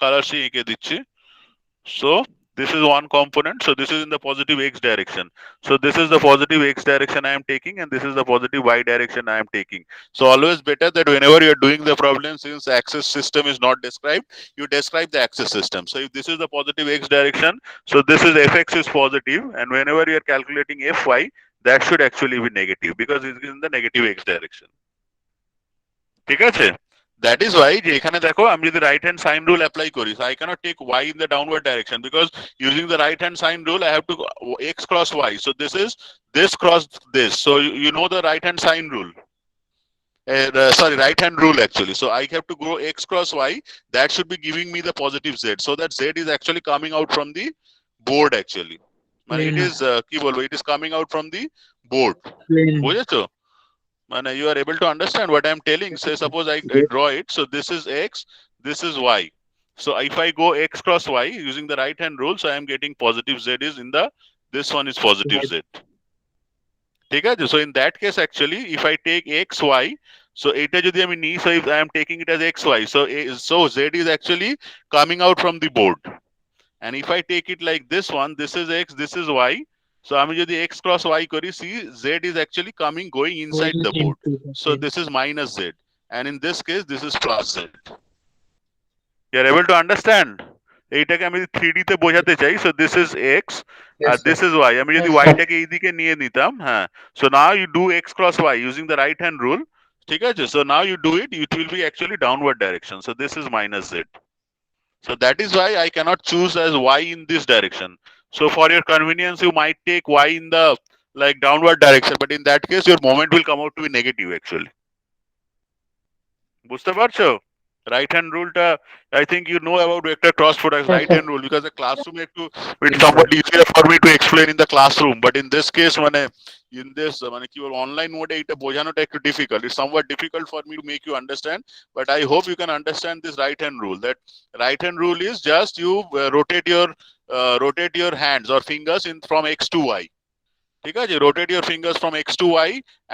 Speaker 1: colour দিয়ে এঁকে দিচ্ছি. So this is one component. So this is in the positive x direction. So this is the positive x direction I am taking, and this is the positive y direction I am taking. So always better that whenever you are doing the problem, since axis system is not described, you describe the axis system. So if this is the positive x direction, so this is fx is positive, and whenever you are calculating fy, that should actually be negative because it is in the negative x direction. ঠিক আছে? That is why যে এখানে দেখো আমি যদি right hand sign rule apply করি, so I cannot take y in the downward direction because using the right hand sign rule I have to x cross y. So this is this cross this. So you know the right hand sign rule. Sorry, right hand rule actually. So I have to go x cross y. That should be giving me the positive z. So that z is actually coming out from the board actually. It is কি বলবো, it is coming out from the board. বুঝেছো? You are able to understand what I am telling. Say suppose I draw it. So this is x, this is y. So if I go x cross y using the right hand rule, so I am getting positive z is in the, this one is positive z. ঠিক আছে? So in that case actually if I take x, y, so এটা যদি আমি নিই, so if I am taking it as x, y, so z is actually coming out from the board. And if I take it like this one, this is x, this is y. So আমি যদি x cross y করি, see z is actually going inside the board. So this is minus z, and in this case this is plus z. You are able to understand? এইটাকে আমি 3D তে বোঝাতে চাই. So this is x, this is y. আমি যদি y টাকে এইদিকে নিয়ে নিতাম, হ্যাঁ, so now you do x cross y using the right hand rule. ঠিক আছে? So now you do it, it will be actually downward direction. So this is minus z. So that is why I cannot choose as y in this direction. So for your convenience, you might take y in the like downward direction, but in that case, your moment will come out to be negative actually. বুঝতে পারছো? Right hand rule টা, I think you know about vector cross products, right hand rule, because the classroom it's somewhat easier for me to explain in the classroom, but in this case in this কি বল online mode এটা বোঝানোটা একটু difficult. It's somewhat difficult for me to make you understand, but I hope you can understand this right hand rule. That right hand rule is just you rotate your hands or fingers from x to y. ঠিক আছে? Rotate your fingers from x to y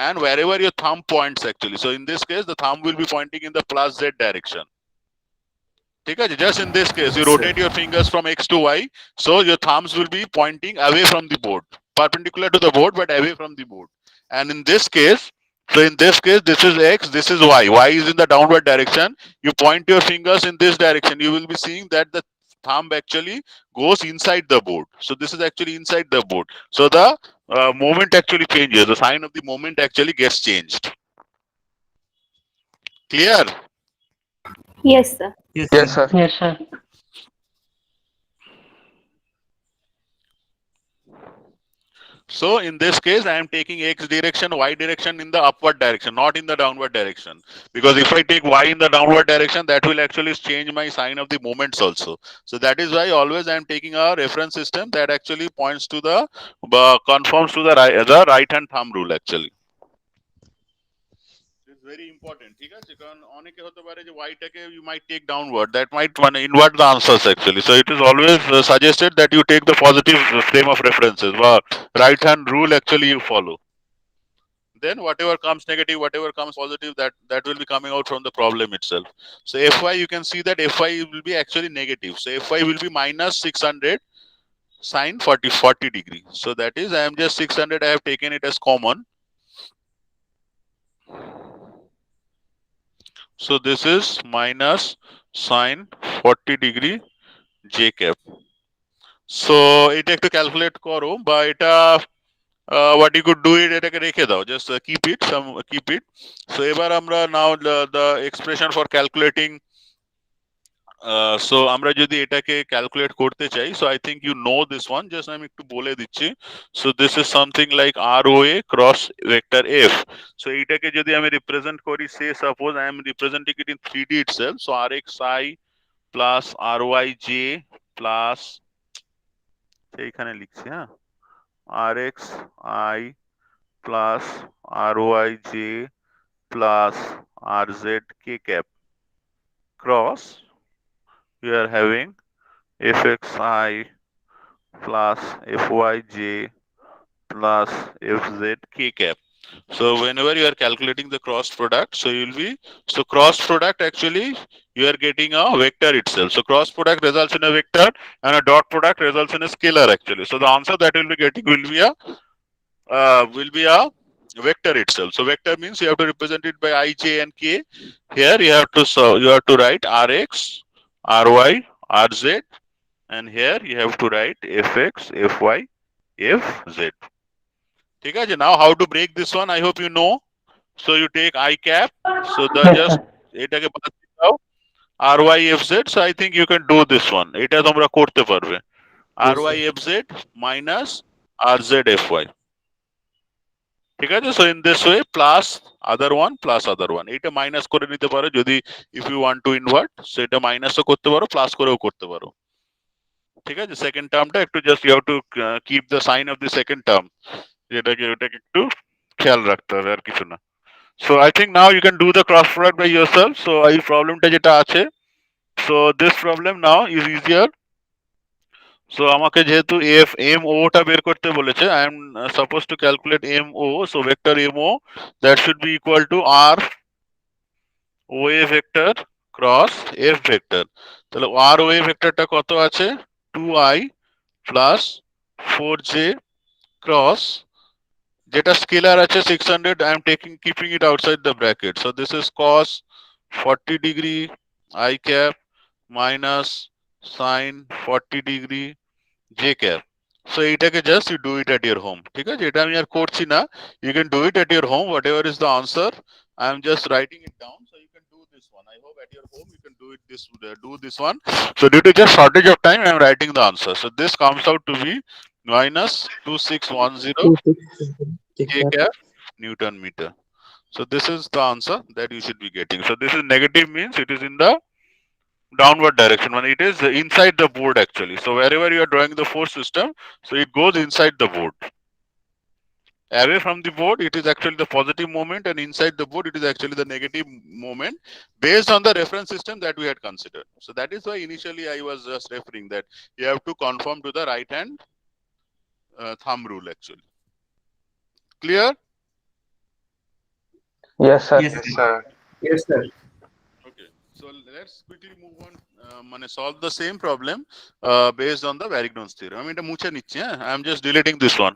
Speaker 1: and wherever your thumb points actually. So in this case the thumb will be pointing in the plus z direction. Okay, just in this case, you
Speaker 2: Yes, sir.
Speaker 1: rotate your fingers from X to Y, so your thumbs will be pointing away from the board, perpendicular to the board, but away from the board. And in this case, this is X, this is Y. Y is in the downward direction. You point your fingers in this direction. You will be seeing that the thumb actually goes inside the board. So this is actually inside the board. So the moment actually changes. The sign of the moment actually gets changed. Clear?
Speaker 3: Yes, sir.
Speaker 10: Yes, sir.
Speaker 8: Yes, sir.
Speaker 1: So in this case, I am taking X direction, Y direction in the upward direction, not in the downward direction. Because if I take Y in the downward direction, that will actually change my sign of the moments also. So that is why always I am taking a reference system that actually points to the, conforms to the right hand thumb rule actually. It's very important. ঠিক আছে? কারণ অনেকে হতে পারে যে Y টাকে you might take downward. That might invert the answers actually. So it is always suggested that you take the positive frame of references. Right hand rule actually you follow. Then whatever comes negative, whatever comes positive, that will be coming out from the problem itself. So Fy, you can see that Fy will be actually negative. So Fy will be minus 600 sine 40 degree. So that is, I am just 600, I have taken it as common. So this is minus sine 40 degree j cap. So এটা একটু calculate করো বা এটা what you could do it এটাকে রেখে দাও, just keep it. So এবার আমরা now the expression for calculating, so আমরা যদি এটাকে ক্যালকুলেট করতে চাই, so I think you know this one, just আমি একটু বলে দিচ্ছি. So this is something like ROA cross vector F. So এটাকে যদি আমি represent করি, say suppose I am representing it in 3D itself, so RXI plus RYJ plus এইখানে লিখছি, হ্যাঁ, RXI plus RYJ plus RZK cap cross, we are having FXI plus FYJ plus FZK cap. So whenever you are calculating the cross product, so cross product actually you are getting a vector itself. So cross product results in a vector and a dot product results in a scalar actually. So the answer that will be getting will be a vector itself. So vector means you have to represent it by I, J and K. Here you have to write Rx, Ry, Rz, and here you have to write Fx, Fy, Fz. ঠিক আছে? Now how to break this one, I hope you know. So you take I cap, so the just এটাকে বাদ দিয়ে দাও, Ry, Fz. So I think you can do this one. এটা তোমরা করতে পারবে. Ry, Fz minus Rz, Fy. ঠিক আছে? So in this way plus other one এটা মাইনাস করে নিতে পারো যদি if you want to invert, so এটা মাইনাসও করতে পারো, প্লাস করেও করতে পারো। ঠিক আছে? সেকেন্ড টার্মটা একটু just you have to keep the sign of the second term, যেটাকে ওটাকে একটু খেয়াল রাখতে হবে, আর কিছু না। So I think now you can do the cross product by yourself. So এই প্রবলেমটা যেটা আছে, so this problem now is easier. So আমাকে যেহেতু MO টা বের করতে বলেছে, I am supposed to calculate MO. So vector MO, that should be equal to R OA vector cross F vector. তাহলে R OA ভেক্টরটা কত আছে? 2I plus 4J cross, যেটা স্কেলার আছে 600, I am keeping it outside the bracket. So this is cos 40 degree I cap minus sine 40 degree J cap. So এটাকে just you do it at your home. ঠিক আছে? এটা আমি আর করছি না, you can do it at your home. Whatever is the answer, I am just writing it down. So you can do this one. I hope at your home you can do this one. So due to just shortage of time, I am writing the answer. So this comes out to be minus 2610 K cap Newton meter. So this is the answer that you should be getting. So this is negative, means it is in the downward direction when it is inside the board actually. So wherever you are drawing the force system, so it goes inside the board. Away from the board, it is actually the positive moment, and inside the board, it is actually the negative moment based on the reference system that we had considered. So that is why initially I was just referring that you have to conform to the right hand thumb rule actually. Clear?
Speaker 10: Yes, sir.
Speaker 2: Yes, sir.
Speaker 1: Okay. So let's quickly move on solve the same problem based on the Varignon's theorem. আমি এটা মুছে নিচ্ছি, হ্যাঁ? I am just deleting this one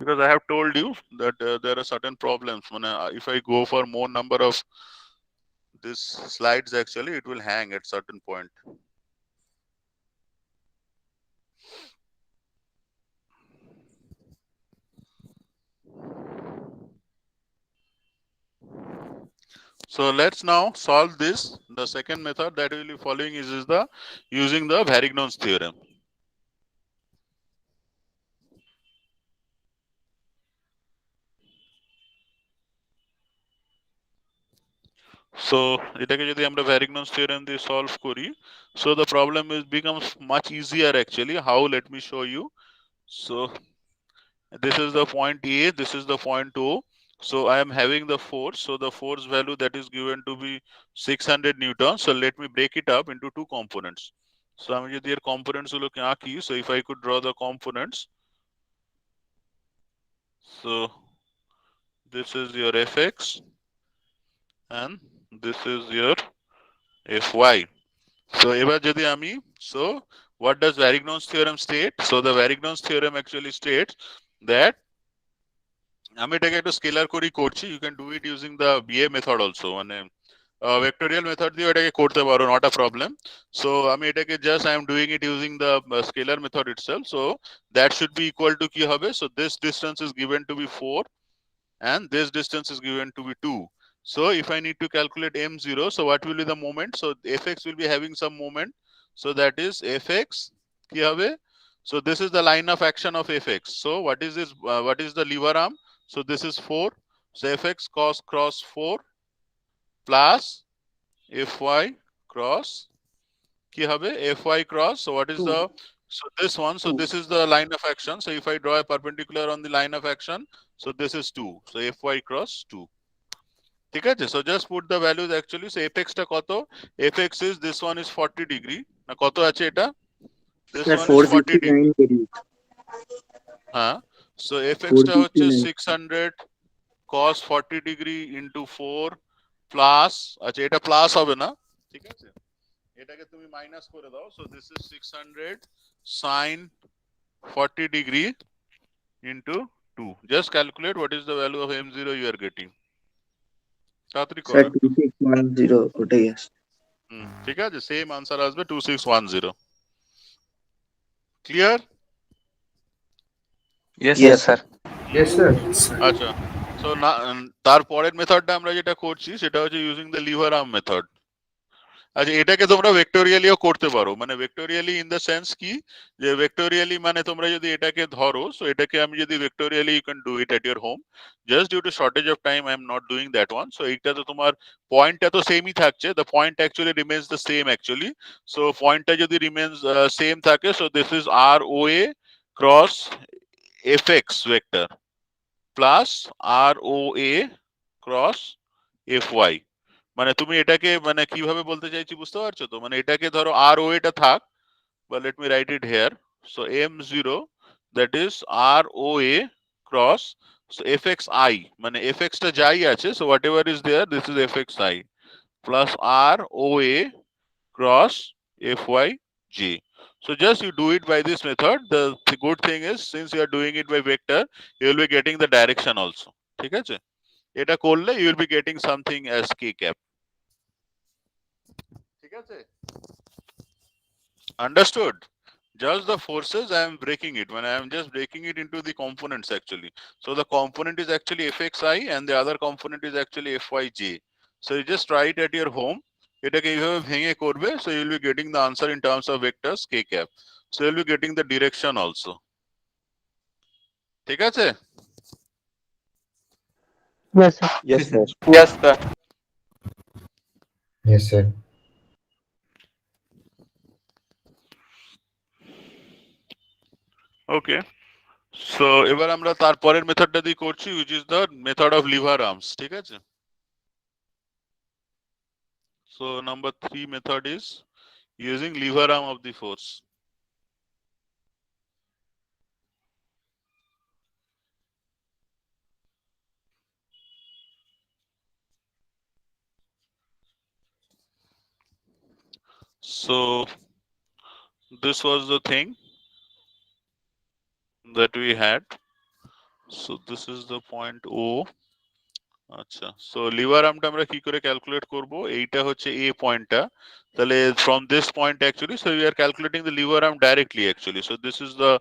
Speaker 1: because I have told you that there are certain problems. If I go for more number of these slides, actually it will hang at certain point. So let's now solve this. The second method that we will be following is the using the Varignon's theorem. So এটাকে যদি আমরা Varignon's theorem দিয়ে solve করি, so the problem becomes much easier actually. How? Let me show you. So this is the point A, this is the point O. So I am having the force. So the force value that is given to be 600 newtons. So let me break it up into two components. So আমি যদি এর components গুলোকে আঁকি, so if I could draw the components. So this is your Fx and this is your Fy. So এবার যদি আমি, so what does Varignon's theorem state? So the Varignon's theorem actually states that আমি এটাকে একটু scalar করি করছি, you can do it using the BA method also, vectorial method দিয়ে এটাকে করতে পারো, not a problem. So আমি এটাকে just I am doing it using the scalar method itself. So that should be equal to কি হবে? So this distance is given to be 4 and this distance is given to be 2. So if I need to calculate m0, so what will be the moment? So fx will be having some moment. So that is fx কি হবে? So this is the line of action of fx. So what is this? What is the lever arm? So this is 4. So fx cos cross 4 plus fy cross কি হবে? Fy cross. So what is the? So this one. So this is the line of action. So if I draw a perpendicular on the line of action, so this is 2. So fy cross 2. ঠিক আছে? So just put the values actually. So fx টা কত? Fx is this one is 40 degree. না কত আছে এটা? This one is 40 degree. হ্যাঁ। So fx টা হচ্ছে 600 cos 40 degree into 4 plus, আচ্ছা এটা প্লাস হবে না, ঠিক আছে? এটাকে তুমি মাইনাস করে দাও। So this is 600 sin 40 degree into 2. Just calculate what is the value of m0 you are getting. তাড়াতাড়ি করো।
Speaker 9: 2610 ওটাই আসে।
Speaker 1: ঠিক আছে, সেম আনসার আসবে 2610। Clear?
Speaker 10: Yes, sir.
Speaker 2: Yes, sir.
Speaker 1: আচ্ছা, সো তারপরের মেথডটা আমরা যেটা করছি সেটা হচ্ছে using the liver arm method. আচ্ছা, এটাকে তোমরা ভেক্টোরিয়ালিও করতে পারো, ভেক্টোরিয়ালি ইন দ্য সেন্স কি, যে ভেক্টোরিয়ালি তোমরা যদি এটাকে ধরো, সো এটাকে আমি যদি vectorially you can do it at your home, just due to shortage of time I am not doing that one. So এইটা তো তোমার পয়েন্টটা তো সেমই থাকছে, the point actually remains the same actually. So পয়েন্টটা যদি রিমেন্স সেম থাকে, so this is R O A cross F X vector plus R O A cross F Y. তুমি এটাকে কিভাবে বলতে চাইছি বুঝতে পারছো তো? এটাকে ধরো আর ও এটা থাক, বা let me write it here. So m0 that is R O A cross fx i, fx টা যাই আছে, so whatever is there this is fx i plus R O A cross fy j. So just you do it by this method. The good thing is, since you are doing it by vector, you will be getting the direction also. ঠিক আছে? এটা করলে you will be getting something as k cap. ঠিক আছে? Understood? Just the forces I am breaking it. I am just breaking it into the components actually. So the component is actually fxi and the other component is actually fyj. So you just try it at your home. এটাকে এইভাবে ভেঙে করবে, so you will be getting the answer in terms of vectors k cap. So you will be getting the direction also. ঠিক আছে?
Speaker 8: Yes, sir.
Speaker 4: Yes, sir.
Speaker 10: Yes, sir.
Speaker 2: Yes, sir.
Speaker 1: Okay. So এবার আমরা তারপরের মেথডটা দিয়ে করছি, which is the method of lever arms. ঠিক আছে? So number 3 method is using lever arm of the force. So this was the thing that we had. So this is the point O. আচ্ছা, so liver আর্মটা আমরা কি করে calculate করব? এইটা হচ্ছে এ পয়েন্টটা, তাহলে from this point actually, so we are calculating the liver arm directly actually. So this is the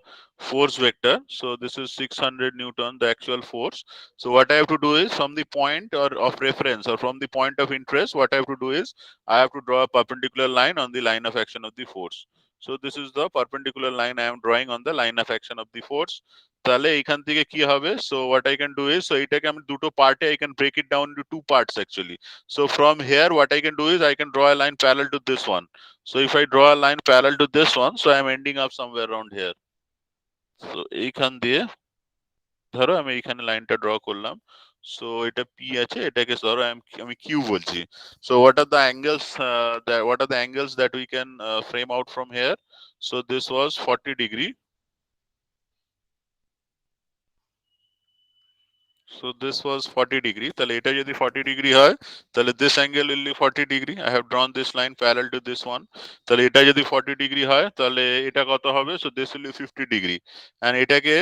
Speaker 1: force vector. So this is 600 Newton, the actual force. So what I have to do is, from the point or of reference or from the point of interest, what I have to do is I have to draw a perpendicular line on the line of action of the force. So this is the perpendicular line I am drawing on the line of action of the force. তাহলে এখান থেকে কি হবে? So what I can do is, so এটাকে আমি দুটো পার্টে I can break it down into two parts actually. So from here what I can do is I can draw a line parallel to this one. So if I draw a line parallel to this one, so I am ending up somewhere around here. So এইখান দিয়ে ধরো আমি এইখানে লাইনটা draw করলাম. So এটা P আছে, এটাকে ধরো আমি কিউ বলছি. So what are the angles that we can frame out from here? So this was 40 degree. So this was 40 degree. তাহলে এটা যদি 40 degree হয়, তাহলে this angle will be 40 degree. I have drawn this line parallel to this one. তাহলে এটা যদি 40 degree হয়, তাহলে এটা কত হবে? So this will be 50 degree. And এটাকে,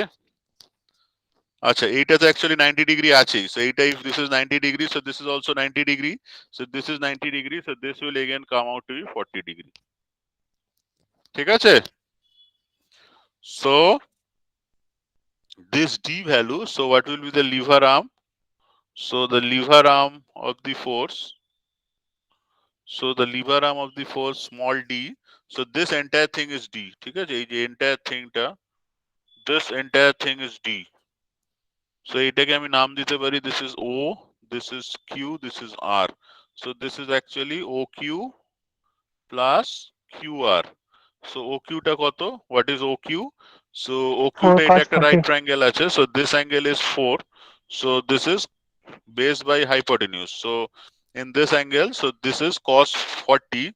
Speaker 1: আচ্ছা এইটা তো actually 90 degree আছেই. So এইটা, if this is 90 degree, so this is also 90 degree. So this is 90 degree. So this will again come out to be 40 degree. ঠিক আছে? So this D value, so what will be the lever arm? So the lever arm of the force, so the lever arm of the force small d, so this entire thing is D. ঠিক আছে? এই যে entire thingটা, this entire thing is D. So এটাকে আমি নাম দিতে পারি, this is O, this is Q, this is R. So this is actually OQ plus QR. So OQ টা কত? What is OQ? So OQ টা এটা একটা right triangle আছে. So this angle is 4. So this is base by hypotenuse. So in this angle, so this is cos 40.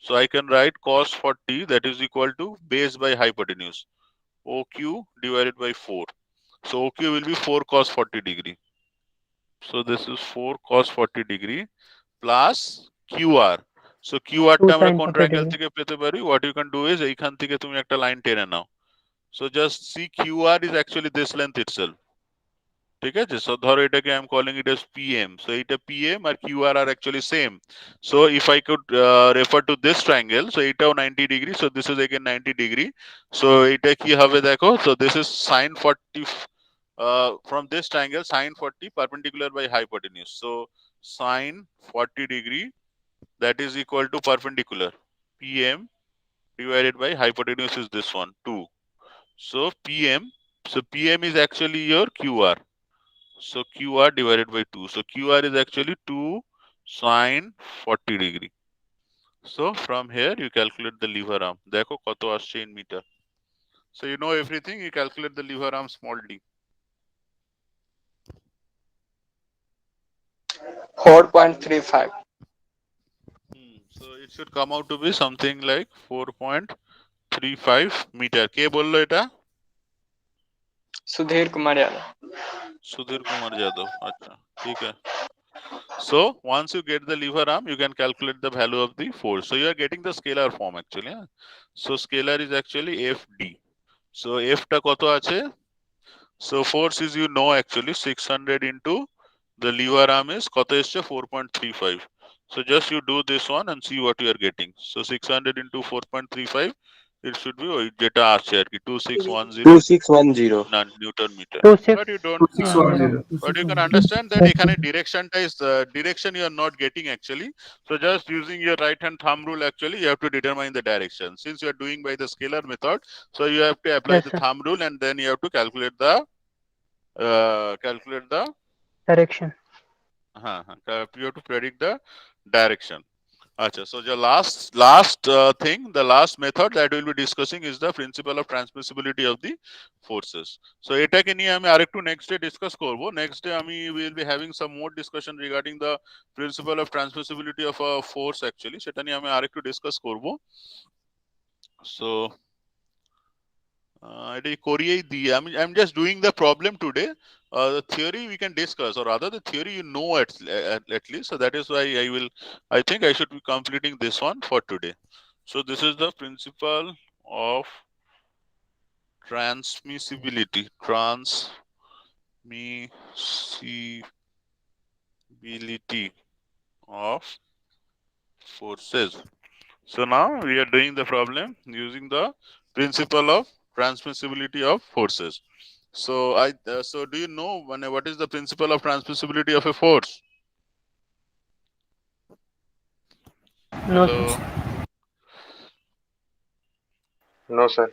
Speaker 1: So I can write cos 40, that is equal to base by hypotenuse, OQ divided by 4. So OQ will be 4 cos 40 degree. So this is 4 cos 40 degree plus QR. So QR টা আমরা কোন triangle থেকে পেতে পারি? What you can do is এইখান থেকে তুমি একটা লাইন টেনে নাও. So just see QR is actually this length itself. ঠিক আছে? So ধরো এটাকে I am calling it as PM. So এটা PM R QR are actually same. So if I could refer to this triangle, so এটাও 90 degree. So this is again 90 degree. So এটা কি হবে দেখো? So this is sin 40 from this triangle, sin 40 perpendicular by hypotenuse. So sin 40 degree, that is equal to perpendicular PM divided by hypotenuse is this one 2. So PM, so PM is actually your QR. So QR divided by 2. So QR is actually 2 sin 40 degree. So from here you calculate the lever arm. দেখো কত আসছে in meter. So you know everything, you calculate the lever arm small d.
Speaker 10: 4.35.
Speaker 1: So it should come out to be something like 4.35 meter. কে বললো এটা?
Speaker 10: Sudhir Kumar Yadav.
Speaker 1: Sudhir Kumar Yadav. Acha, ठीक है. So once you get the lever arm, you can calculate the value of the force. So you are getting the scalar form actually. Yeah? So scalar is actually FD. So F টা কত আছে? So force is, you know, actually 600 into the lever arm is কত এসছে? 4.35. So just you do this one and see what you are getting. So 600 into 4.35, it should be ওই যেটা আছে আর কি 2610 Newton meter. But you don't, but you can understand that এখানে direction টা is direction you are not getting actually. So just using your right hand thumb rule actually you have to determine the direction. Since you are doing by the scalar method, so you have to apply the thumb rule and then you have to calculate the
Speaker 8: direction.
Speaker 1: You have to predict the direction. Acha, so the last thing, the last method that we will be discussing is the principle of transmissibility of the forces. So এটাকে নিয়ে আমি আরেকটু next day discuss করব. Next day আমি will be having some more discussion regarding the principle of transmissibility of a force actually. সেটা নিয়ে আমি আরেকটু discuss করব. So এটাই করিয়েই দিই আমি. I'm just doing the problem today. The theory we can discuss, or rather the theory you know at least. So that is why I think I should be completing this one for today. So this is the principle of transmissibility. Transmissibility of forces. So now we are doing the problem using the principle of transmissibility of forces. So so do you know what is the principle of transmissibility of a force?
Speaker 8: No,
Speaker 1: Hello.
Speaker 8: sir.
Speaker 4: No, sir.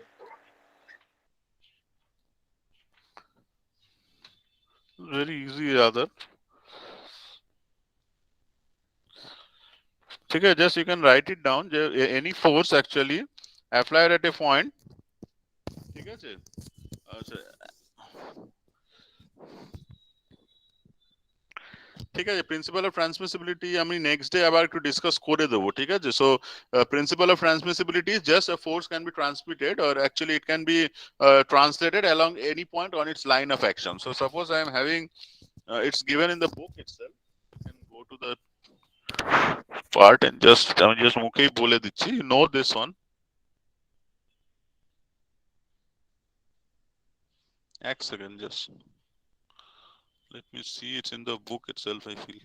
Speaker 1: Very easy rather. Okay, just you can write it down. Any force actually applied at a point. ঠিক আছে? ঠিক আছে, principal of transmissibility আমি next day আবার একটু discuss করে দেবো, ঠিক আছে? So principle of transmissibility is just a force can be transmitted or actually it can be translated along any point on its line of action. So suppose I am having it's given in the book itself. You can go to the part and আমি just মুখেই বলে দিচ্ছি, you know this one. এক second just. Let me see, it's in the book itself, I feel.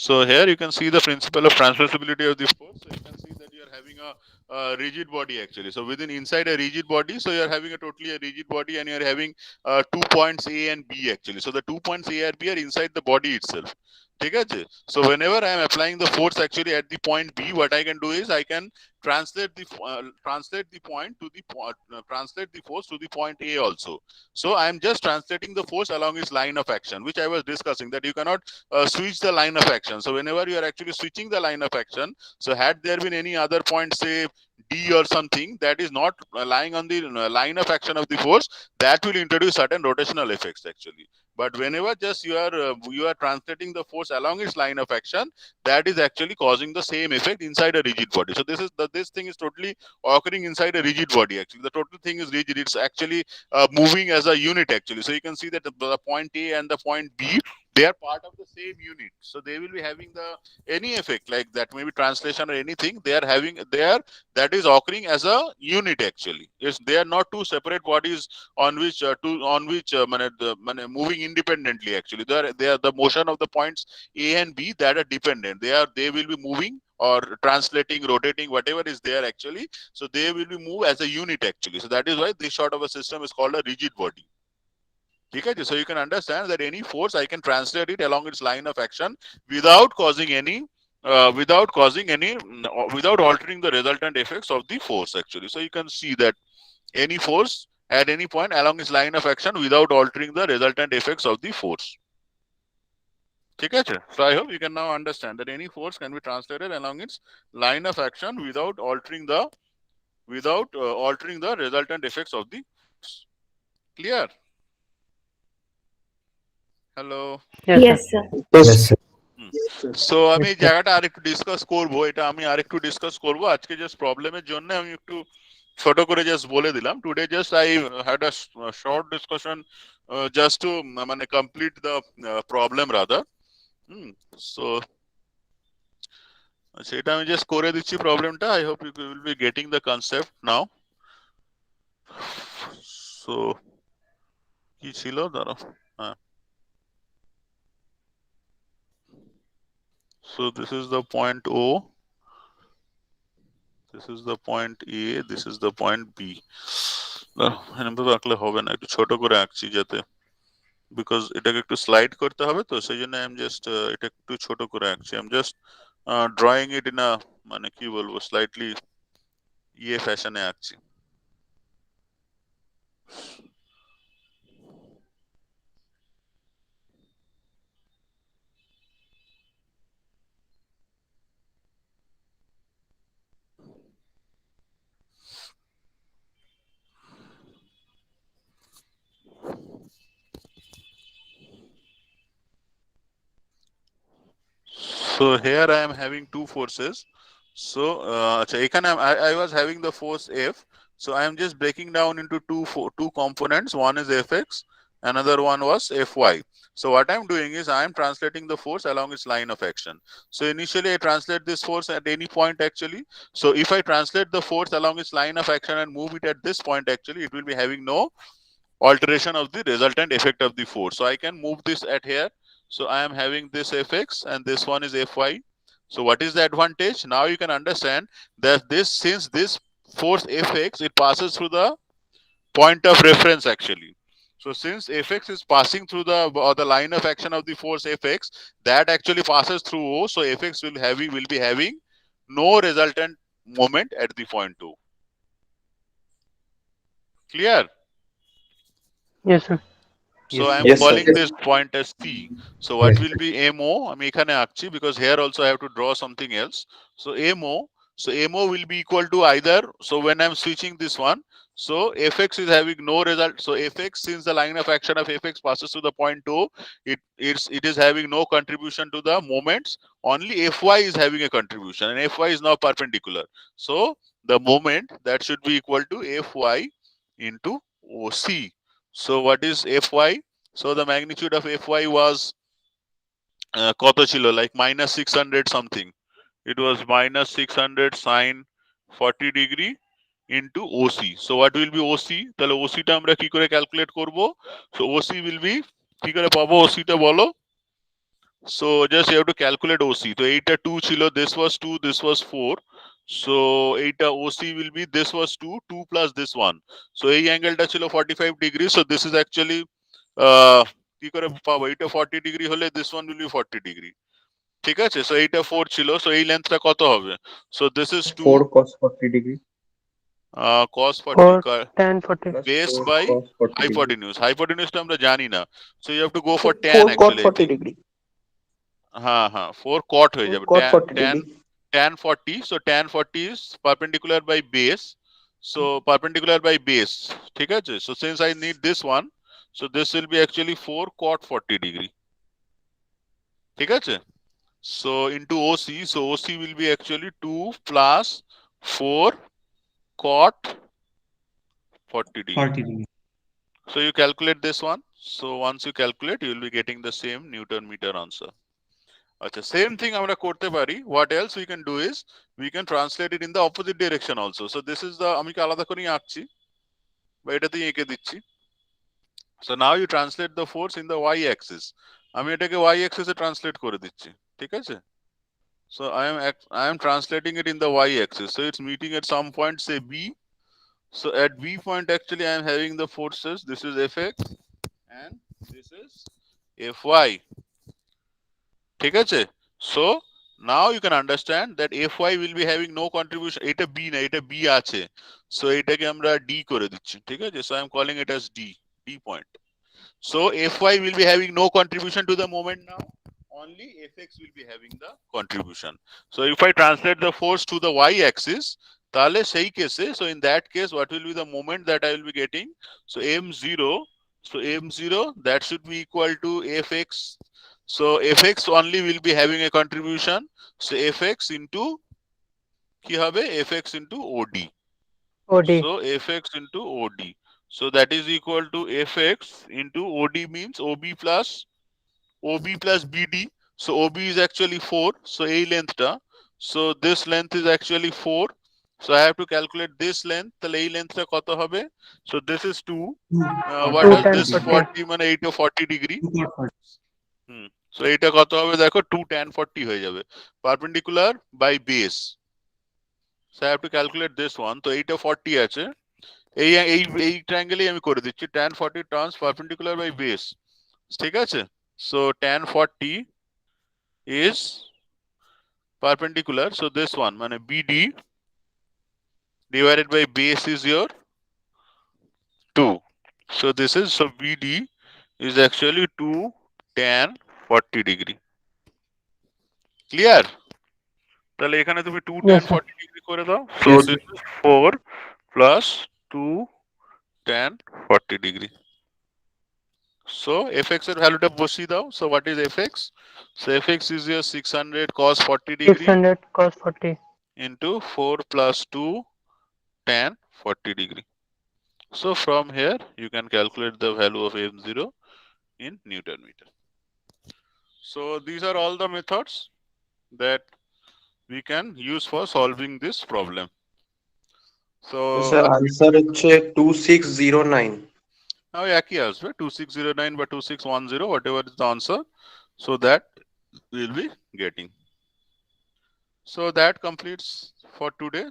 Speaker 1: So here you can see the principle of transmissibility of the force. So you can see that you are having a rigid body actually. So inside a rigid body, so you are having a totally a rigid body and you are having 2 points A and B actually. So the 2 points A and B are inside the body itself. ঠিক আছে? So whenever I am applying the force actually at the point B, what I can do is I can translate the force to the point A also. So I am just translating the force along its line of action, which I was discussing, that you cannot switch the line of action. So whenever you are actually switching the line of action, so had there been any other point, say D or something that is not lying on the line of action of the force, that will introduce certain rotational effects actually. But whenever just you are translating the force along its line of action, that is actually causing the same effect inside a rigid body. So this thing is totally occurring inside a rigid body actually. The total thing is rigid. It's actually moving as a unit actually. So you can see that the point A and the point B, they are part of the same unit. So they will be having any effect like that, maybe translation or anything. They are having that is occurring as a unit actually. They are not two separate bodies on which moving independently actually. They are the motion of the points A and B that are dependent. They will be moving or translating, rotating, whatever is there actually. So they will be moved as a unit actually. So that is why this sort of a system is called a rigid body. Okay, so you can understand that any force I can translate it along its line of action without altering the resultant effects of the force actually. So you can see that any force at any point along its line of action without altering the resultant effects of the force. Okay, so I hope you can now understand that any force can be translated along its line of action without altering the resultant effects of the force. Clear? Hello.
Speaker 3: Yes, sir.
Speaker 2: Yes, sir.
Speaker 1: So আমি এই জায়গাটা আরেকটু discuss করব, এটা আমি আরেকটু discuss করব আজকে। জাস্ট প্রবলেমের জন্য আমি একটু ছোট করে জাস্ট বলে দিলাম। Today just I had a short discussion just to মানে complete the problem rather. So সেটা আমি জাস্ট করে দিচ্ছি প্রবলেমটা। I hope you will be getting the concept now. So কি ছিল দাঁড়াও, হ্যাঁ। So this is the point O, this is the point A, this is the point B. এভাবে আঁকলে হবে না, একটু ছোট করে আঁকছি যাতে, বিকজ এটাকে একটু স্লাইড করতে হবে তো সেই জন্য আমি জাস্ট এটা একটু ছোট করে আঁকছি। আমি just drawing it in a মানে কি বলবো স্লাইটলি ফ্যাশনে আঁকছি। So here I am having two forces. So I was having the force F. So I am just breaking down into two components. One is Fx another one was Fy. So what I'm doing is I'm translating the force along its line of action. So initially I translate this force at any point actually. So if I translate the force along its line of action and move it at this point actually, it will be having no alteration of the resultant effect of the force. So I can move this at here. So I am having this Fx and this one is Fy. So what is the advantage? Now you can understand that since this force Fx, it passes through the point of reference actually. So since Fx is passing through the line of action of the force Fx, that actually passes through O. So Fx will be having no resultant moment at the point O. Clear?
Speaker 8: Yes, sir.
Speaker 1: So I am
Speaker 9: Yes, sir.
Speaker 1: calling this point as T. So what
Speaker 2: Yes,
Speaker 1: will be MO? I mean, because here also I have to draw something else. So MO. So MO will be equal to either. So when I'm switching this one, so Fx is having no result. So Fx, since the line of action of Fx passes to the point O, it is having no contribution to the moments. Only Fy is having a contribution, and Fy is now perpendicular. So the moment that should be equal to Fy into OC. So what is Fy? So the magnitude of Fy was কত ছিল, like minus 600 something. It was minus 600 sine 40 degree into OC. So what will be OC? তাহলে OC টা আমরা কি করে calculate করব? So OC will be কি করে পাবো OC টা বলো? So just you have to calculate OC. তো এইটা 2 ছিল, this was 2, this was 4. So এইটা OC will be, this was 2, 2 plus this one. So এই অ্যাঙ্গেলটা ছিল 45 degree. So this is actually কি করে পাবো? এটা 40 ডিগ্রি হলে this one will be 40 degree. ঠিক আছে? So এইটা 4 ছিল। So এই লেন্থটা কত হবে? So this is 2
Speaker 4: 4 cos 40 degree
Speaker 1: cos 40
Speaker 8: Or tan 40.
Speaker 4: plus
Speaker 1: base
Speaker 4: 4
Speaker 1: by
Speaker 4: cos 40 degree.
Speaker 1: hypotenuse. Hypotenuse টা আমরা জানি না। So you have to go for
Speaker 11: 4
Speaker 1: tan
Speaker 11: cot
Speaker 1: actually.
Speaker 11: 40 degree.
Speaker 1: হ্যাঁ হ্যাঁ 4 cot হয়ে
Speaker 11: 4
Speaker 1: যাবে।
Speaker 11: cot 40
Speaker 1: tan
Speaker 11: degree.
Speaker 1: tan 40. So tan 40 is perpendicular by base. So perpendicular by base. ঠিক আছে? So since I need this one, so this will be actually 4 cot 40 degree. ঠিক আছে? So into OC, so OC will be actually 2 plus 4 cot 40 degree. So you calculate this one. So once you calculate, you will be getting the same Newton meter answer. Okay, same thing আমরা করতে পারি. What else we can do is we can translate it in the opposite direction also. So this is the, আমি কি আলাদা করে আঁকছি বা এটাতেই এঁকে দিচ্ছি। So now you translate the force in the y axis. আমি এটাকে y axis এ translate করে দিচ্ছি। ঠিক আছে? So I am translating it in the y axis. So it's meeting at some point, say B. So at B point actually I am having the forces. This is Fx and this is Fy. ঠিক আছে? So now you can understand that Fy will be having no contribution. এটা B না, এটা B আছে। So এটাকে আমরা D করে দিচ্ছি। ঠিক আছে? So I am calling it as D point. So Fy will be having no contribution to the moment now. Only Fx will be having the contribution. So if I translate the force to the y axis, তাহলে সেই কেসে, so in that case what will be the moment that I will be getting? So m0, so m0 that should be equal to Fx. So Fx only will be having a contribution. So Fx into কি হবে? Fx into OD.
Speaker 8: OD.
Speaker 1: So Fx into OD. So that is equal to Fx into OD means OB plus BD. So OB is actually 4. So A length ta. So this length is actually 4. So I have to calculate this length. তাহলে এই length টা কত হবে? So this is 2. What
Speaker 8: 2
Speaker 1: is
Speaker 8: tan
Speaker 1: this?
Speaker 8: 40.
Speaker 1: 40 মানে এইটা 40 degree. So এইটা কত হবে দেখো? 2 tan 40 হয়ে যাবে। Perpendicular by base. So I have to calculate this one. তো এইটা 40 আছে। এই ট্রায়াঙ্গেলেই আমি করে দিচ্ছি। tan 40 turns perpendicular by base. ঠিক আছে? So tan 40 is perpendicular. So this one, মানে BD divided by base is your 2. So this is, so BD is actually 2 tan 40 degree. Clear? তাহলে এখানে তুমি 2 tan
Speaker 8: Yes, sir.
Speaker 1: 40 degree করে দাও। So
Speaker 9: Yes,
Speaker 1: this is 4 plus 2 tan 40 degree. So Fx এর ভ্যালুটা বসিয়ে দাও। So what is Fx? So Fx is your 600 cos 40 degree
Speaker 8: 600 cos 40.
Speaker 1: into 4 plus 2 tan 40 degree. So from here, you can calculate the value of m0 in Newton meter. So these are all the methods that we can use for solving this problem. So
Speaker 9: sir answer হচ্ছে 2609
Speaker 1: now একই আসবে 2609 বা 2610 whatever is the answer, so that we'll be getting. So that completes for today.